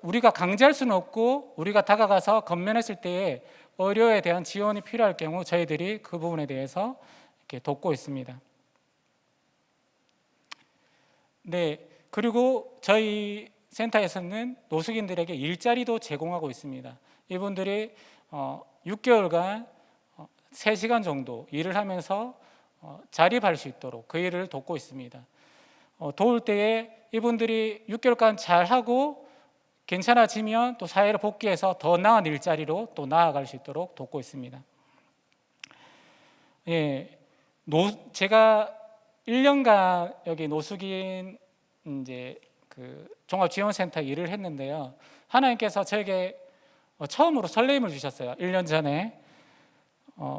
[SPEAKER 1] 우리가 강제할 수는 없고 우리가 다가가서 건면했을 때에 의료에 대한 지원이 필요할 경우 저희들이 그 부분에 대해서 이렇게 돕고 있습니다. 네, 그리고 저희 센터에서는 노숙인들에게 일자리도 제공하고 있습니다. 이분들이 6개월간 3시간 정도 일을 하면서 자립할 수 있도록 그 일을 돕고 있습니다. 도울 때에 이분들이 6개월간 잘하고 괜찮아지면 또 사회로 복귀해서 더 나은 일자리로 또 나아갈 수 있도록 돕고 있습니다. 예, 제가 1년간 여기 노숙인 이제 그 종합지원센터 일을 했는데요. 하나님께서 저에게 처음으로 설레임을 주셨어요. 1년 전에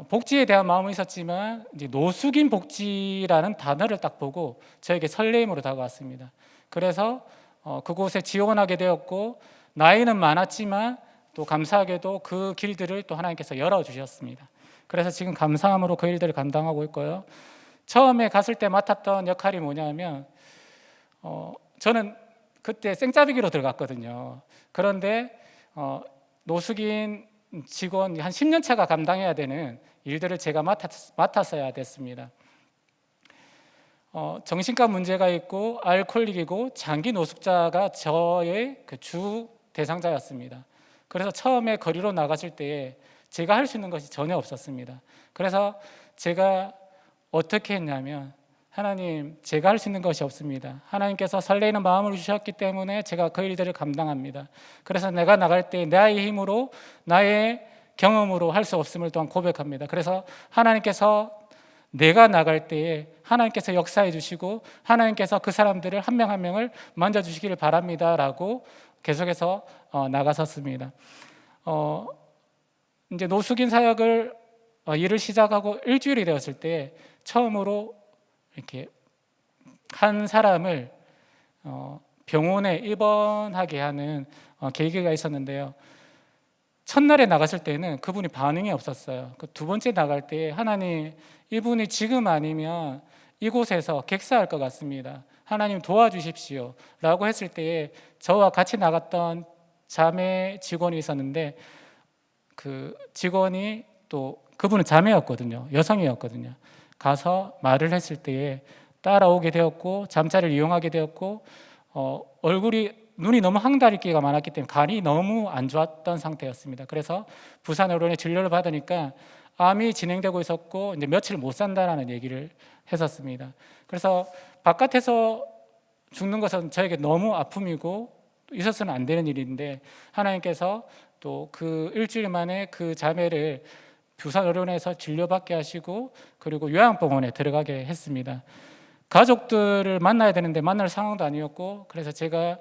[SPEAKER 1] 복지에 대한 마음은 있었지만 이제 노숙인 복지라는 단어를 딱 보고 저에게 설레임으로 다가왔습니다. 그래서 그곳에 지원하게 되었고 나이는 많았지만 또 감사하게도 그 길들을 또 하나님께서 열어주셨습니다. 그래서 지금 감사함으로 그 일들을 감당하고 있고요. 처음에 갔을 때 맡았던 역할이 뭐냐면 저는 그때 생짜배기로 들어갔거든요. 그런데 노숙인 직원 한 10년 차가 감당해야 되는 일들을 제가 맡았어야 됐습니다. 정신과 문제가 있고 알코올릭이고 장기 노숙자가 저의 그 주 대상자였습니다. 그래서 처음에 거리로 나갔을 때 제가 할 수 있는 것이 전혀 없었습니다. 그래서 제가 어떻게 했냐면 하나님, 제가 할 수 있는 것이 없습니다. 하나님께서 설레이는 마음을 주셨기 때문에 제가 그 일들을 감당합니다. 그래서 내가 나갈 때 나의 힘으로 나의 경험으로 할 수 없음을 또한 고백합니다. 그래서 하나님께서 내가 나갈 때에 하나님께서 역사해 주시고 하나님께서 그 사람들을 한 명 한 명을 만져주시기를 바랍니다 라고 계속해서 나가섰습니다. 이제 노숙인 사역을 일을 시작하고 일주일이 되었을 때 처음으로 이렇게 한 사람을 병원에 입원하게 하는 계기가 있었는데요. 첫날에 나갔을 때는 그분이 반응이 없었어요. 그 두 번째 나갈 때 하나님, 이분이 지금 아니면 이곳에서 객사할 것 같습니다. 하나님 도와주십시오 라고 했을 때에 저와 같이 나갔던 자매 직원이 있었는데 그 직원이 또 그분은 자매였거든요. 여성이었거든요. 가서 말을 했을 때에 따라오게 되었고 잠자리를 이용하게 되었고 눈이 너무 항다리끼가 많았기 때문에 간이 너무 안 좋았던 상태였습니다. 그래서 부산의료원에 진료를 받으니까 암이 진행되고 있었고 이제 며칠 못 산다라는 얘기를 했었습니다. 그래서 바깥에서 죽는 것은 저에게 너무 아픔이고 있어서는 안 되는 일인데 하나님께서 또 그 일주일 만에 그 자매를 부산의료원에서 진료받게 하시고 그리고 요양병원에 들어가게 했습니다. 가족들을 만나야 되는데 만날 상황도 아니었고 그래서 제가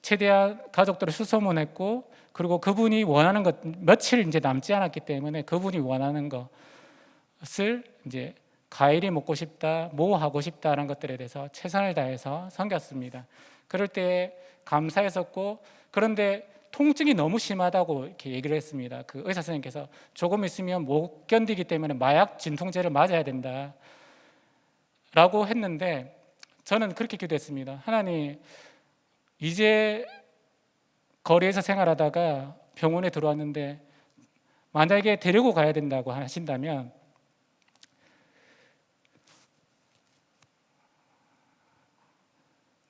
[SPEAKER 1] 최대한 가족들을 수소문했고, 그리고 그분이 원하는 것 며칠 이제 남지 않았기 때문에 그분이 원하는 것을 이제 과일이 먹고 싶다, 뭐 하고 싶다라는 것들에 대해서 최선을 다해서 섬겼습니다. 그럴 때 감사했었고, 그런데 통증이 너무 심하다고 이렇게 얘기를 했습니다. 그 의사 선생님께서 조금 있으면 못 견디기 때문에 마약 진통제를 맞아야 된다라고 했는데, 저는 그렇게 기도했습니다. 하나님, 이제 거리에서 생활하다가 병원에 들어왔는데 만약에 데리고 가야 된다고 하신다면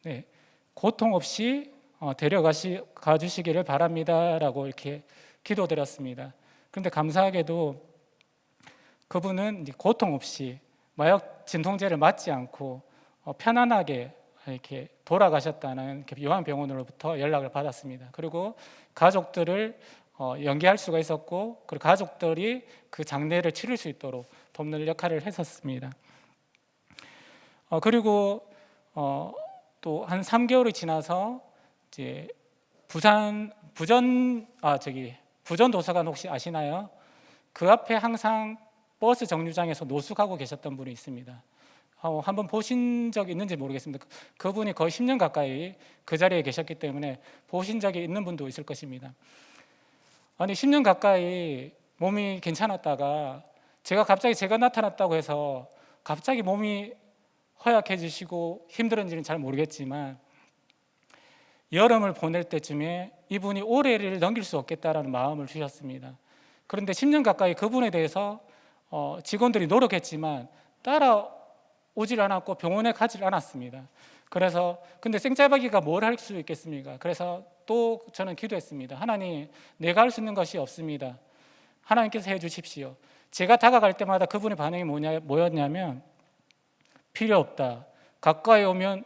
[SPEAKER 1] 네, 고통 없이 데려가 주시기를 바랍니다라고 이렇게 기도드렸습니다. 그런데 감사하게도 그분은 이제 고통 없이 마약 진통제를 맞지 않고 편안하게 이렇게 돌아가셨다는 요한병원으로부터 연락을 받았습니다. 그리고 가족들을 연계할 수가 있었고, 그리고 가족들이 그 장례를 치를 수 있도록 돕는 역할을 했었습니다. 그리고 또 한 3개월이 지나서 이제 부전 도서관 혹시 아시나요? 그 앞에 항상 버스 정류장에서 노숙하고 계셨던 분이 있습니다. 한번 보신 적 있는지 모르겠습니다. 그분이 거의 10년 가까이 그 자리에 계셨기 때문에 보신 적이 있는 분도 있을 것입니다. 아니 10년 가까이 몸이 괜찮았다가 갑자기 제가 나타났다고 해서 갑자기 몸이 허약해지시고 힘들었는지는 잘 모르겠지만, 여름을 보낼 때쯤에 이분이 올해를 넘길 수 없겠다라는 마음을 주셨습니다. 그런데 10년 가까이 그분에 대해서 직원들이 노력했지만 따라오질 않았고 병원에 가질 않았습니다. 그래서 근데 생짜배기가 뭘 할 수 있겠습니까? 그래서 또 저는 기도했습니다. 하나님, 내가 할 수 있는 것이 없습니다. 하나님께서 해주십시오. 제가 다가갈 때마다 그분의 반응이 뭐였냐면, 필요 없다, 가까이 오면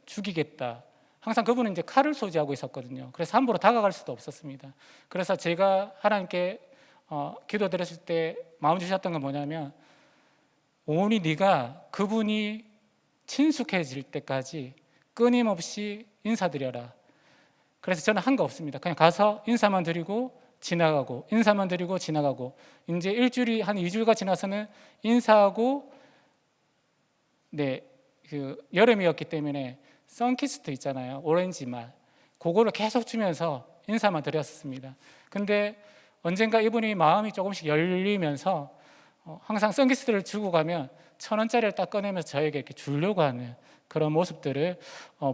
[SPEAKER 1] 죽이겠다. 항상 그분은 이제 칼을 소지하고 있었거든요. 그래서 함부로 다가갈 수도 없었습니다. 그래서 제가 하나님께 기도드렸을 때 마음 주셨던 건 뭐냐면, 오니 네가 그분이 친숙해질 때까지 끊임없이 인사드려라. 그래서 저는 한 거 없습니다. 그냥 가서 인사만 드리고 지나가고, 인사만 드리고 지나가고, 이제 일주일이 한 2주가 지나서는 인사하고, 그 여름이었기 때문에 선키스트 있잖아요, 오렌지 맛, 그거를 계속 주면서 인사만 드렸습니다. 근데 언젠가 이분이 마음이 조금씩 열리면서 항상 선키스트를 주고 가면 1,000원짜리를 딱 꺼내면서 저에게 이렇게 주려고 하는 그런 모습들을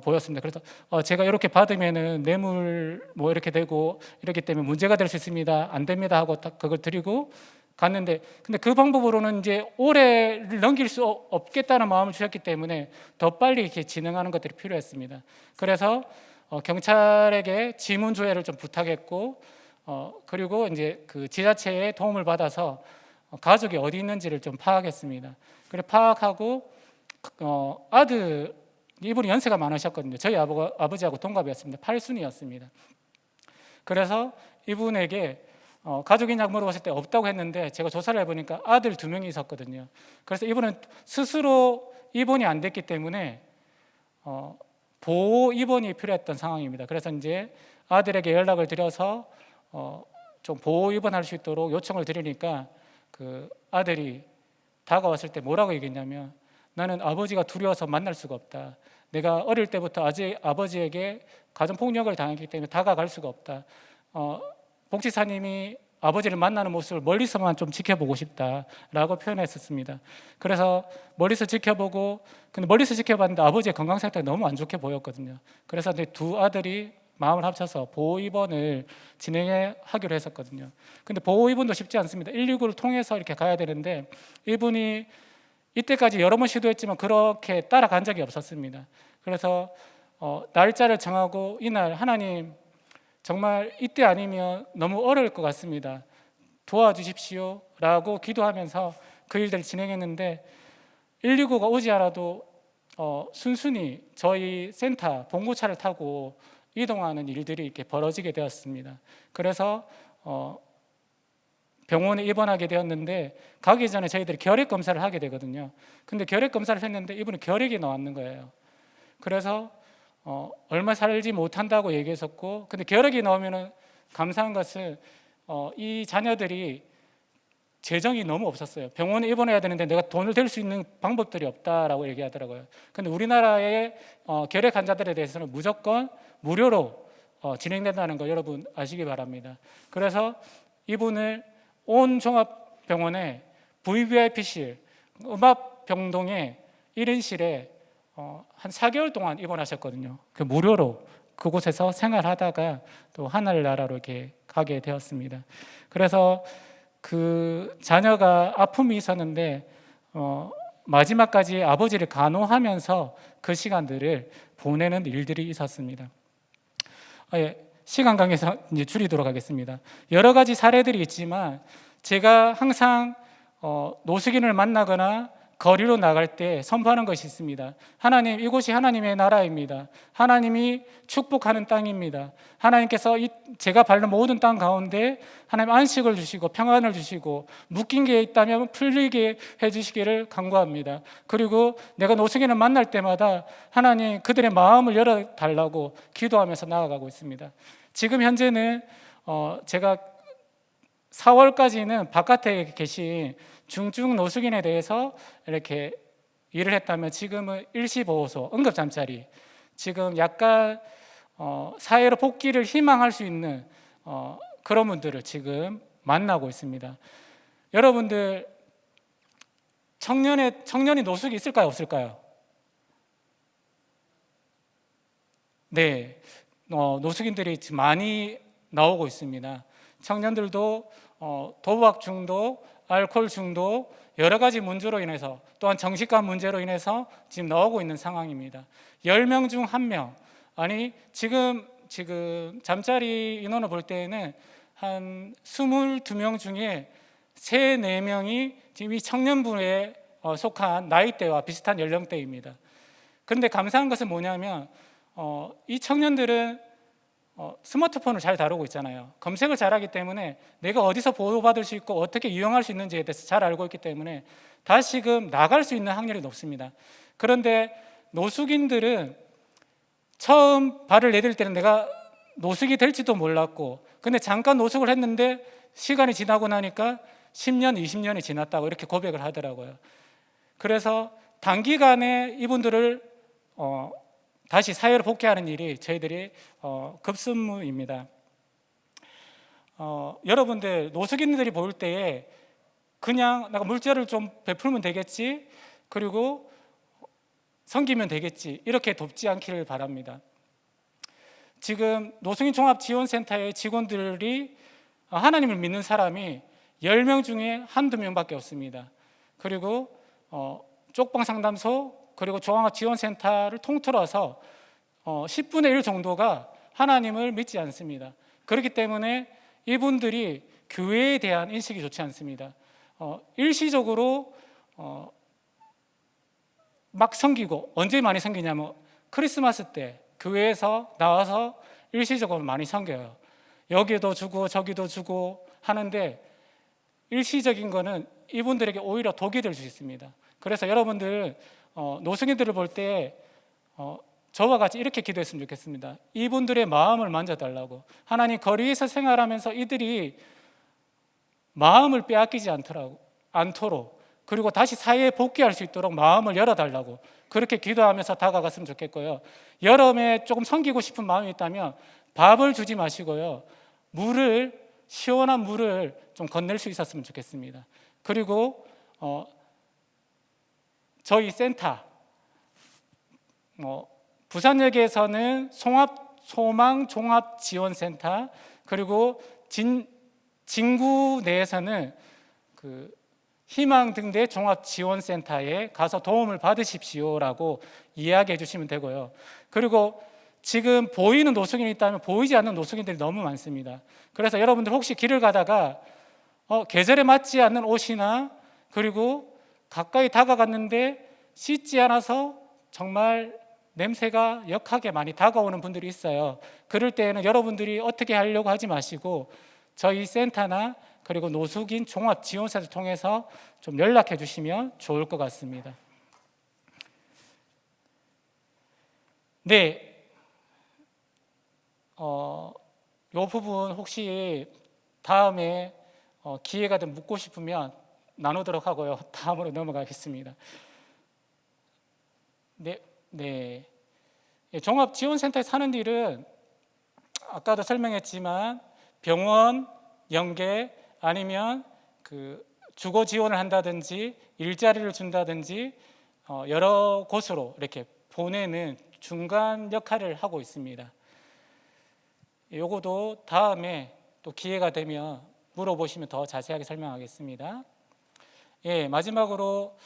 [SPEAKER 1] 보였습니다. 그래서 제가 이렇게 받으면은 뇌물 뭐 이렇게 되고 이렇기 때문에 문제가 될 수 있습니다, 안 됩니다 하고 딱 그걸 드리고 갔는데, 근데 그 방법으로는 이제 올해를 넘길 수 없겠다는 마음을 주셨기 때문에 더 빨리 이렇게 진행하는 것들이 필요했습니다. 그래서 경찰에게 지문 조회를 좀 부탁했고, 그리고 이제 그 지자체의 도움을 받아서 가족이 어디 있는지를 좀 파악했습니다. 그래 파악하고 아들, 이분이 연세가 많으셨거든요. 저희 아버지하고 동갑이었습니다. 8순이었습니다. 그래서 이분에게 가족이냐고 물어봤을 때 없다고 했는데, 제가 조사를 해보니까 아들 2명이 있었거든요. 그래서 이분은 스스로 입원이 안 됐기 때문에 보호 입원이 필요했던 상황입니다. 그래서 이제 아들에게 연락을 드려서 좀 보호 입원할 수 있도록 요청을 드리니까, 그 아들이 다가왔을 때 뭐라고 얘기했냐면, 나는 아버지가 두려워서 만날 수가 없다. 내가 어릴 때부터 아버지에게 가정폭력을 당했기 때문에 다가갈 수가 없다. 복지사님이 아버지를 만나는 모습을 멀리서만 좀 지켜보고 싶다라고 표현했었습니다. 그래서 멀리서 지켜보고, 근데 멀리서 지켜봤는데 아버지의 건강 상태가 너무 안 좋게 보였거든요. 그래서 두 아들이 마음을 합쳐서 보호 입원을 진행하기로 했었거든요. 근데 보호 입원도 쉽지 않습니다. 119를 통해서 이렇게 가야 되는데, 이분이 이때까지 여러 번 시도했지만 그렇게 따라간 적이 없었습니다. 그래서 날짜를 정하고, 이날 하나님, 정말 이때 아니면 너무 어려울 것 같습니다, 도와주십시오 라고 기도하면서 그 일들을 진행했는데, 119가 오지 않아도 순순히 저희 센터 봉고차를 타고 이동하는 일들이 이렇게 벌어지게 되었습니다. 그래서 병원에 입원하게 되었는데, 가기 전에 저희들이 결핵 검사를 하게 되거든요. 근데 결핵 검사를 했는데 이분은 결핵이 나왔는 거예요. 그래서 얼마 살지 못한다고 얘기했었고, 근데 계획이 나오면은 감사한 것은 이 자녀들이 재정이 너무 없었어요. 병원에 입원해야 되는데 내가 돈을 댈 수 있는 방법들이 없다라고 얘기하더라고요. 근데 우리나라의 결핵 환자들에 대해서는 무조건 무료로 진행된다는 거 여러분 아시기 바랍니다. 그래서 이분을 온 종합병원에 VVIP실, 음압병동에 1인실에 한 4개월 동안 입원하셨거든요. 그 무료로 그곳에서 생활하다가 또 하늘나라로 이렇게 가게 되었습니다. 그래서 그 자녀가 아픔이 있었는데 마지막까지 아버지를 간호하면서 그 시간들을 보내는 일들이 있었습니다. 시간 관계상 이제 줄이도록 하겠습니다. 여러 가지 사례들이 있지만 제가 항상 노숙인을 만나거나 거리로 나갈 때 선포하는 것이 있습니다. 하나님, 이곳이 하나님의 나라입니다. 하나님이 축복하는 땅입니다. 하나님께서 제가 밟는 모든 땅 가운데 하나님 안식을 주시고 평안을 주시고 묶인 게 있다면 풀리게 해주시기를 간구합니다. 그리고 내가 노숙인을 만날 때마다 하나님 그들의 마음을 열어달라고 기도하면서 나아가고 있습니다. 지금 현재는 제가 4월까지는 바깥에 계신 중증 노숙인에 대해서 이렇게 일을 했다면 지금은 일시보호소, 응급잠자리, 지금 약간 사회로 복귀를 희망할 수 있는 그런 분들을 지금 만나고 있습니다. 여러분들 청년이 노숙이 있을까요, 없을까요? 네, 노숙인들이 지금 많이 나오고 있습니다. 청년들도 도박 중독, 알코올 중독, 여러 가지 문제로 인해서 또한 정신과 문제로 인해서 지금 나오고 있는 상황입니다. 10명 중 1명, 아니 지금 잠자리 인원을 볼 때에는 한 22명 중에 3, 4명이 지금 이 청년부에 속한 나이대와 비슷한 연령대입니다. 그런데 감사한 것은 뭐냐면 이 청년들은 스마트폰을 잘 다루고 있잖아요. 검색을 잘하기 때문에 내가 어디서 보호받을 수 있고 어떻게 이용할 수 있는지에 대해서 잘 알고 있기 때문에 다시금 나갈 수 있는 확률이 높습니다. 그런데 노숙인들은 처음 발을 내딜 때는 내가 노숙이 될지도 몰랐고, 근데 잠깐 노숙을 했는데 시간이 지나고 나니까 10년, 20년이 지났다고 이렇게 고백을 하더라고요. 그래서 단기간에 이분들을 다시 사회로 복귀하는 일이 저희들이 급선무입니다. 여러분들 노숙인들이 볼 때에 그냥 내가 물자를 좀 베풀면 되겠지, 그리고 섬기면 되겠지, 이렇게 돕지 않기를 바랍니다. 지금 노숙인 종합지원센터의 직원들이 하나님을 믿는 사람이 10명 중에 한두 명밖에 없습니다. 그리고 쪽방 상담소 그리고 종합지원센터를 통틀어서 10분의 1 정도가 하나님을 믿지 않습니다. 그렇기 때문에 이분들이 교회에 대한 인식이 좋지 않습니다. 일시적으로 막 섬기고, 언제 많이 섬기냐면 크리스마스 때 교회에서 나와서 일시적으로 많이 섬겨요. 여기도 주고 저기도 주고 하는데 일시적인 거는 이분들에게 오히려 독이 될 수 있습니다. 그래서 여러분들 노숙인들을 볼 때 저와 같이 이렇게 기도했으면 좋겠습니다. 이분들의 마음을 만져달라고. 하나님, 거리에서 생활하면서 이들이 마음을 빼앗기지 않도록, 그리고 다시 사회에 복귀할 수 있도록 마음을 열어달라고 그렇게 기도하면서 다가갔으면 좋겠고요. 여름에 조금 섬기고 싶은 마음이 있다면 밥을 주지 마시고요, 시원한 물을 좀 건넬 수 있었으면 좋겠습니다. 그리고 저희 센터, 부산역에서는 소망종합지원센터, 그리고 진구 내에서는 희망등대 종합지원센터에 가서 도움을 받으십시오라고 이야기해 주시면 되고요. 그리고 지금 보이는 노숙인이 있다면 보이지 않는 노숙인들이 너무 많습니다. 그래서 여러분들 혹시 길을 가다가 계절에 맞지 않는 옷이나, 그리고 가까이 다가갔는데 씻지 않아서 정말 냄새가 역하게 많이 다가오는 분들이 있어요. 그럴 때에는 여러분들이 어떻게 하려고 하지 마시고 저희 센터나 그리고 노숙인 종합지원센터를 통해서 좀 연락해 주시면 좋을 것 같습니다. 네, 이 부분 혹시 다음에 기회가 되면 묻고 싶으면 나누도록 하고요. 다음으로 넘어가겠습니다. 네. 종합지원센터에 사는 일은 아까도 설명했지만 병원 연계 아니면 그 주거 지원을 한다든지 일자리를 준다든지 여러 곳으로 이렇게 보내는 중간 역할을 하고 있습니다. 요거도 다음에 또 기회가 되면 물어보시면 더 자세하게 설명하겠습니다. 마지막으로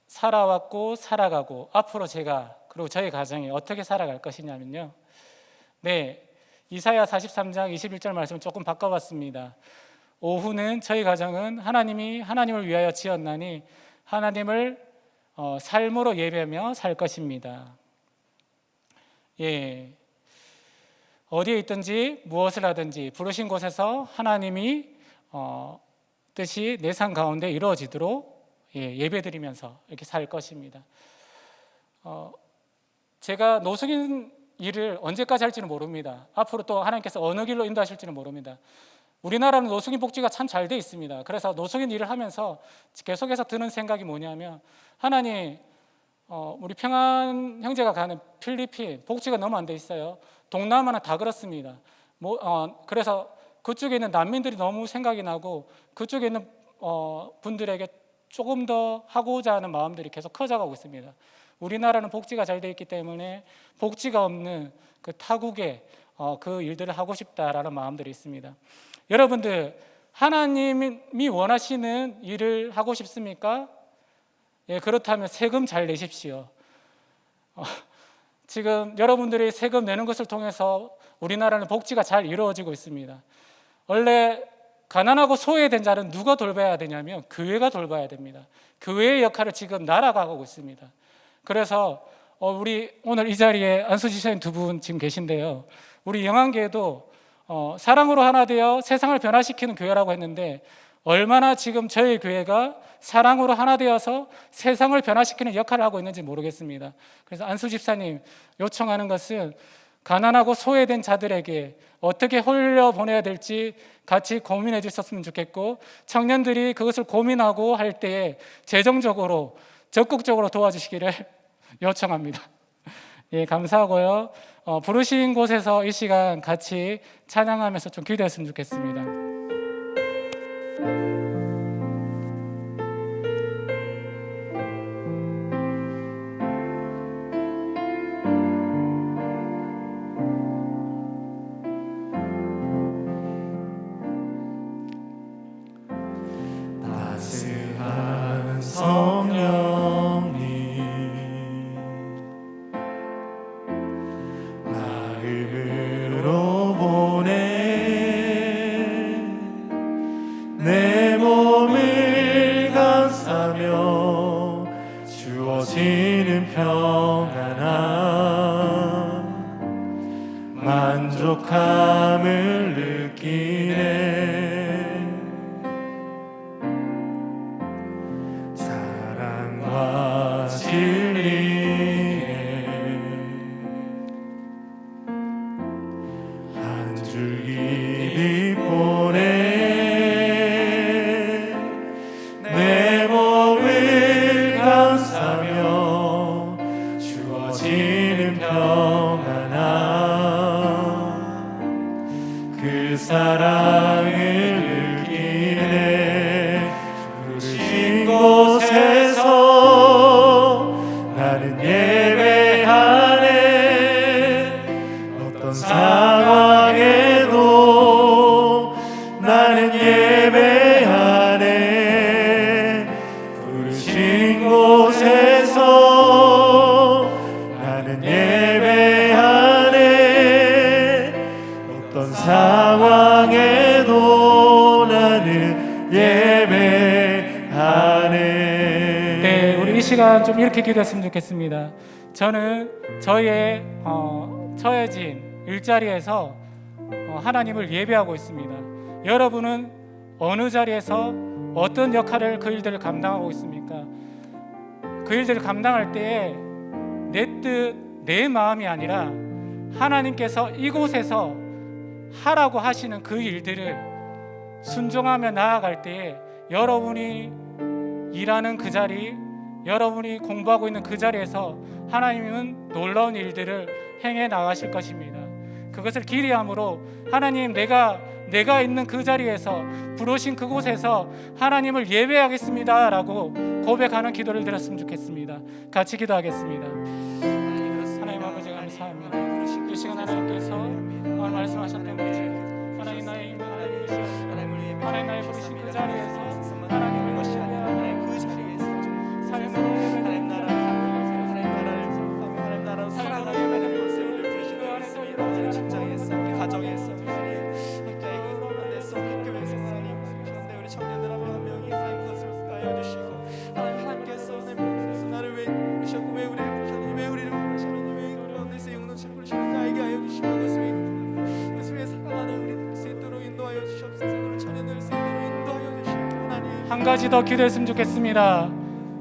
[SPEAKER 1] 살아왔고 살아가고 앞으로 제가 그리고 저희 가정이 어떻게 살아갈 것이냐면요. 이사야 43장 21절 말씀을 조금 바꿔봤습니다. 오후는 저희 가정은 하나님이 하나님을 위하여 지었나니 하나님을 삶으로 예배하며 살 것입니다. 어디에 있든지 무엇을 하든지 부르신 곳에서 하나님이 뜻이 내 삶 가운데 이루어지도록 예배드리면서 이렇게 살 것입니다. 제가 노숙인 일을 언제까지 할지는 모릅니다. 앞으로 또 하나님께서 어느 길로 인도하실지는 모릅니다. 우리나라는 노숙인 복지가 참 잘 돼 있습니다. 그래서 노숙인 일을 하면서 계속해서 드는 생각이 뭐냐면 하나님, 우리 평안 형제가 가는 필리핀 복지가 너무 안 돼 있어요. 동남아는 다 그렇습니다. 그래서 그쪽에 있는 난민들이 너무 생각이 나고 그쪽에 있는 분들에게 조금 더 하고자 하는 마음들이 계속 커져가고 있습니다. 우리나라는 복지가 잘 돼 있기 때문에 복지가 없는 그 타국에 그 일들을 하고 싶다라는 마음들이 있습니다. 여러분들 하나님이 원하시는 일을 하고 싶습니까? 그렇다면 세금 잘 내십시오. 지금 여러분들이 세금 내는 것을 통해서 우리나라는 복지가 잘 이루어지고 있습니다. 원래 가난하고 소외된 자는 누가 돌봐야 되냐면 교회가 돌봐야 됩니다. 교회의 역할을 지금 나라가 하고 있습니다. 그래서 우리 오늘 이 자리에 안수지 시장님 두 분 지금 계신데요. 우리 영안교회도 사랑으로 하나 되어 세상을 변화시키는 교회라고 했는데 얼마나 지금 저희 교회가 사랑으로 하나 되어서 세상을 변화시키는 역할을 하고 있는지 모르겠습니다. 그래서 안수 집사님 요청하는 것은 가난하고 소외된 자들에게 어떻게 홀려보내야 될지 같이 고민해 주셨으면 좋겠고 청년들이 그것을 고민하고 할 때에 재정적으로 적극적으로 도와주시기를 요청합니다. 감사하고요. 부르신 곳에서 이 시간 같이 찬양하면서 좀 기도했으면 좋겠습니다.
[SPEAKER 2] 따스한 성령님 마음으로 보내 내 몸을 감싸며 주어지는 평안함 만족함을 느끼네. 사랑과 진리에 한 줄기 빛 보내 내 몸을 감싸며 주어지는 평안함 그 사랑을 느끼네. 부르신 곳에서 나는 예배하네. 어떤 상황에도 나는 예배하네. 부르신 곳에서 나는 예배하네. 어떤 상황에도 나는 예배하네.
[SPEAKER 1] 우리 이 시간 좀 이렇게 기도했으면 좋겠습니다. 저는 저의 처해진 일자리에서 하나님을 예배하고 있습니다. 여러분은 어느 자리에서 어떤 역할을 그 일들을 감당하고 있습니까? 그 일들을 감당할 때에 내 뜻, 내 마음이 아니라 하나님께서 이곳에서 하라고 하시는 그 일들을 순종하며 나아갈 때에 여러분이 일하는 그 자리, 여러분이 공부하고 있는 그 자리에서 하나님은 놀라운 일들을 행해 나가실 것입니다. 그것을 기대함으로 하나님, 내가 있는 그 자리에서 부르신 그곳에서 하나님을 예배하겠습니다 라고 고백하는 기도를 드렸으면 좋겠습니다. 같이 기도하겠습니다. 하나님 아버지 감사합니다. 이 시간 하나님께서 오늘 말씀하셨던 것 하나님 나의 힘을 하나님 나의 부르신 그 자리에서 하나님을 예배하는 그 자리에서 삶으로
[SPEAKER 2] 하나님 나라를 살아가게 되는 것을 우리 부르신 그 안에서 하나님 직장에서 우리 가정에서 각자의 그 안에서 학교에서 하나님 그런데 우리 청년들 한 명이 하나님 그것을 가여 주시고 하나님께서 하나님 나를 왜 부르셨고 왜 우리를 부르셨는지 왜 우리를 부르셨는지 왜 우리 가운데서 영혼을 부르셨는지 알게 하여 주시고 그것을 위해 살아가는 우리 수 있도록 인도하여 주시옵소서. 우리 청년들 수 있도록 인도하여 주시고 하나님
[SPEAKER 1] 한 가지 더 기도했으면 좋겠습니다.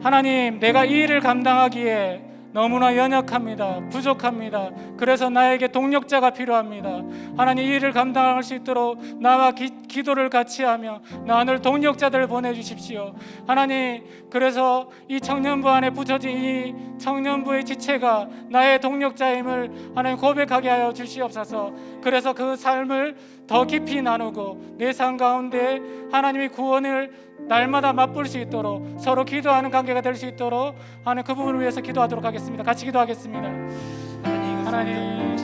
[SPEAKER 1] 하나님, 내가 이 일을 감당하기에 너무나 연약합니다. 부족합니다. 그래서 나에게 동력자가 필요합니다. 하나님, 이 일을 감당할 수 있도록 나와 기도를 같이 하며 나를 동력자들을 보내주십시오. 하나님, 그래서 이 청년부 안에 붙여진 이 청년부의 지체가 나의 동력자임을 하나님 고백하게 하여 주시옵소서. 그래서 그 삶을 더 깊이 나누고 내 삶 가운데 하나님의 구원을 날마다 맛볼 수 있도록 서로 기도하는 관계가 될 수 있도록 하는 그 부분을 위해서 기도하도록 하겠습니다. 같이 기도하겠습니다. 하나님,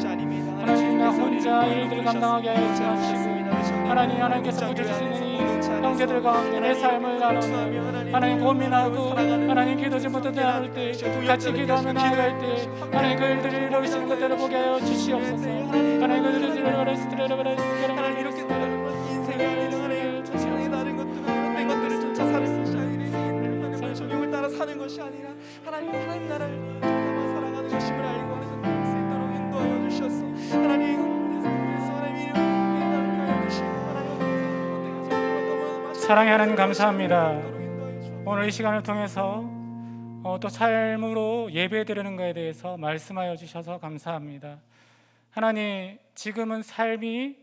[SPEAKER 1] 나 혼자 일들을 감당하게 하여 주시옵시고 하나님께서 부주시는 이 형제들 가운데 내 삶을 나누며 하나님 고민하고 하나님 기도 제부터 나눌 때 같이 기도하며 나아갈 때 하나님 그 일들을 이루시는 것들을 보게 하여 주시옵소서. 하나님 그 일들을
[SPEAKER 2] 하나님 이렇게 인생이 아니라 하나님 다른 것들은 내 것들을 쫓아 사는 것이 아니라 하나님 종용을 따라 사는 것이 아니라 하나님 나라를 쫓아 살아가는 것임을 알고 하는 수 있도록 인도하여 주셨소. 하나님
[SPEAKER 1] 사랑의 하나님 감사합니다. 오늘 이 시간을 통해서 또 삶으로 예배드리는 것에 대해서 말씀하여 주셔서 감사합니다. 하나님, 지금은 삶이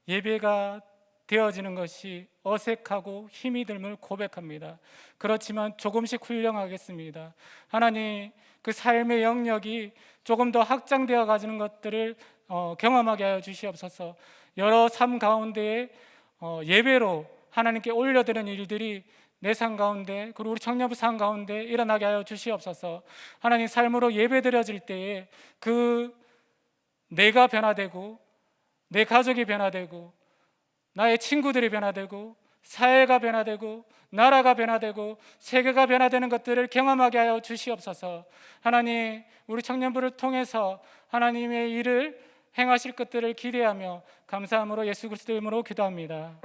[SPEAKER 1] 예배가 되어지는 것이 어색하고 힘이 듦을 고백합니다. 그렇지만 조금씩 훈련하겠습니다. 하나님, 그 삶의 영역이 조금 더 확장되어 가지는 것들을 경험하게 하여 주시옵소서. 여러 삶 가운데에 예배로 하나님께 올려드리는 일들이 내 삶 가운데 그리고 우리 청년부 삶 가운데 일어나게 하여 주시옵소서. 하나님, 삶으로 예배드려질 때에 그 내가 변화되고 내 가족이 변화되고 나의 친구들이 변화되고 사회가 변화되고 나라가 변화되고 세계가 변화되는 것들을 경험하게 하여 주시옵소서. 하나님, 우리 청년부를 통해서 하나님의 일을 행하실 것들을 기대하며 감사함으로 예수 그리스도의 이름으로 기도합니다.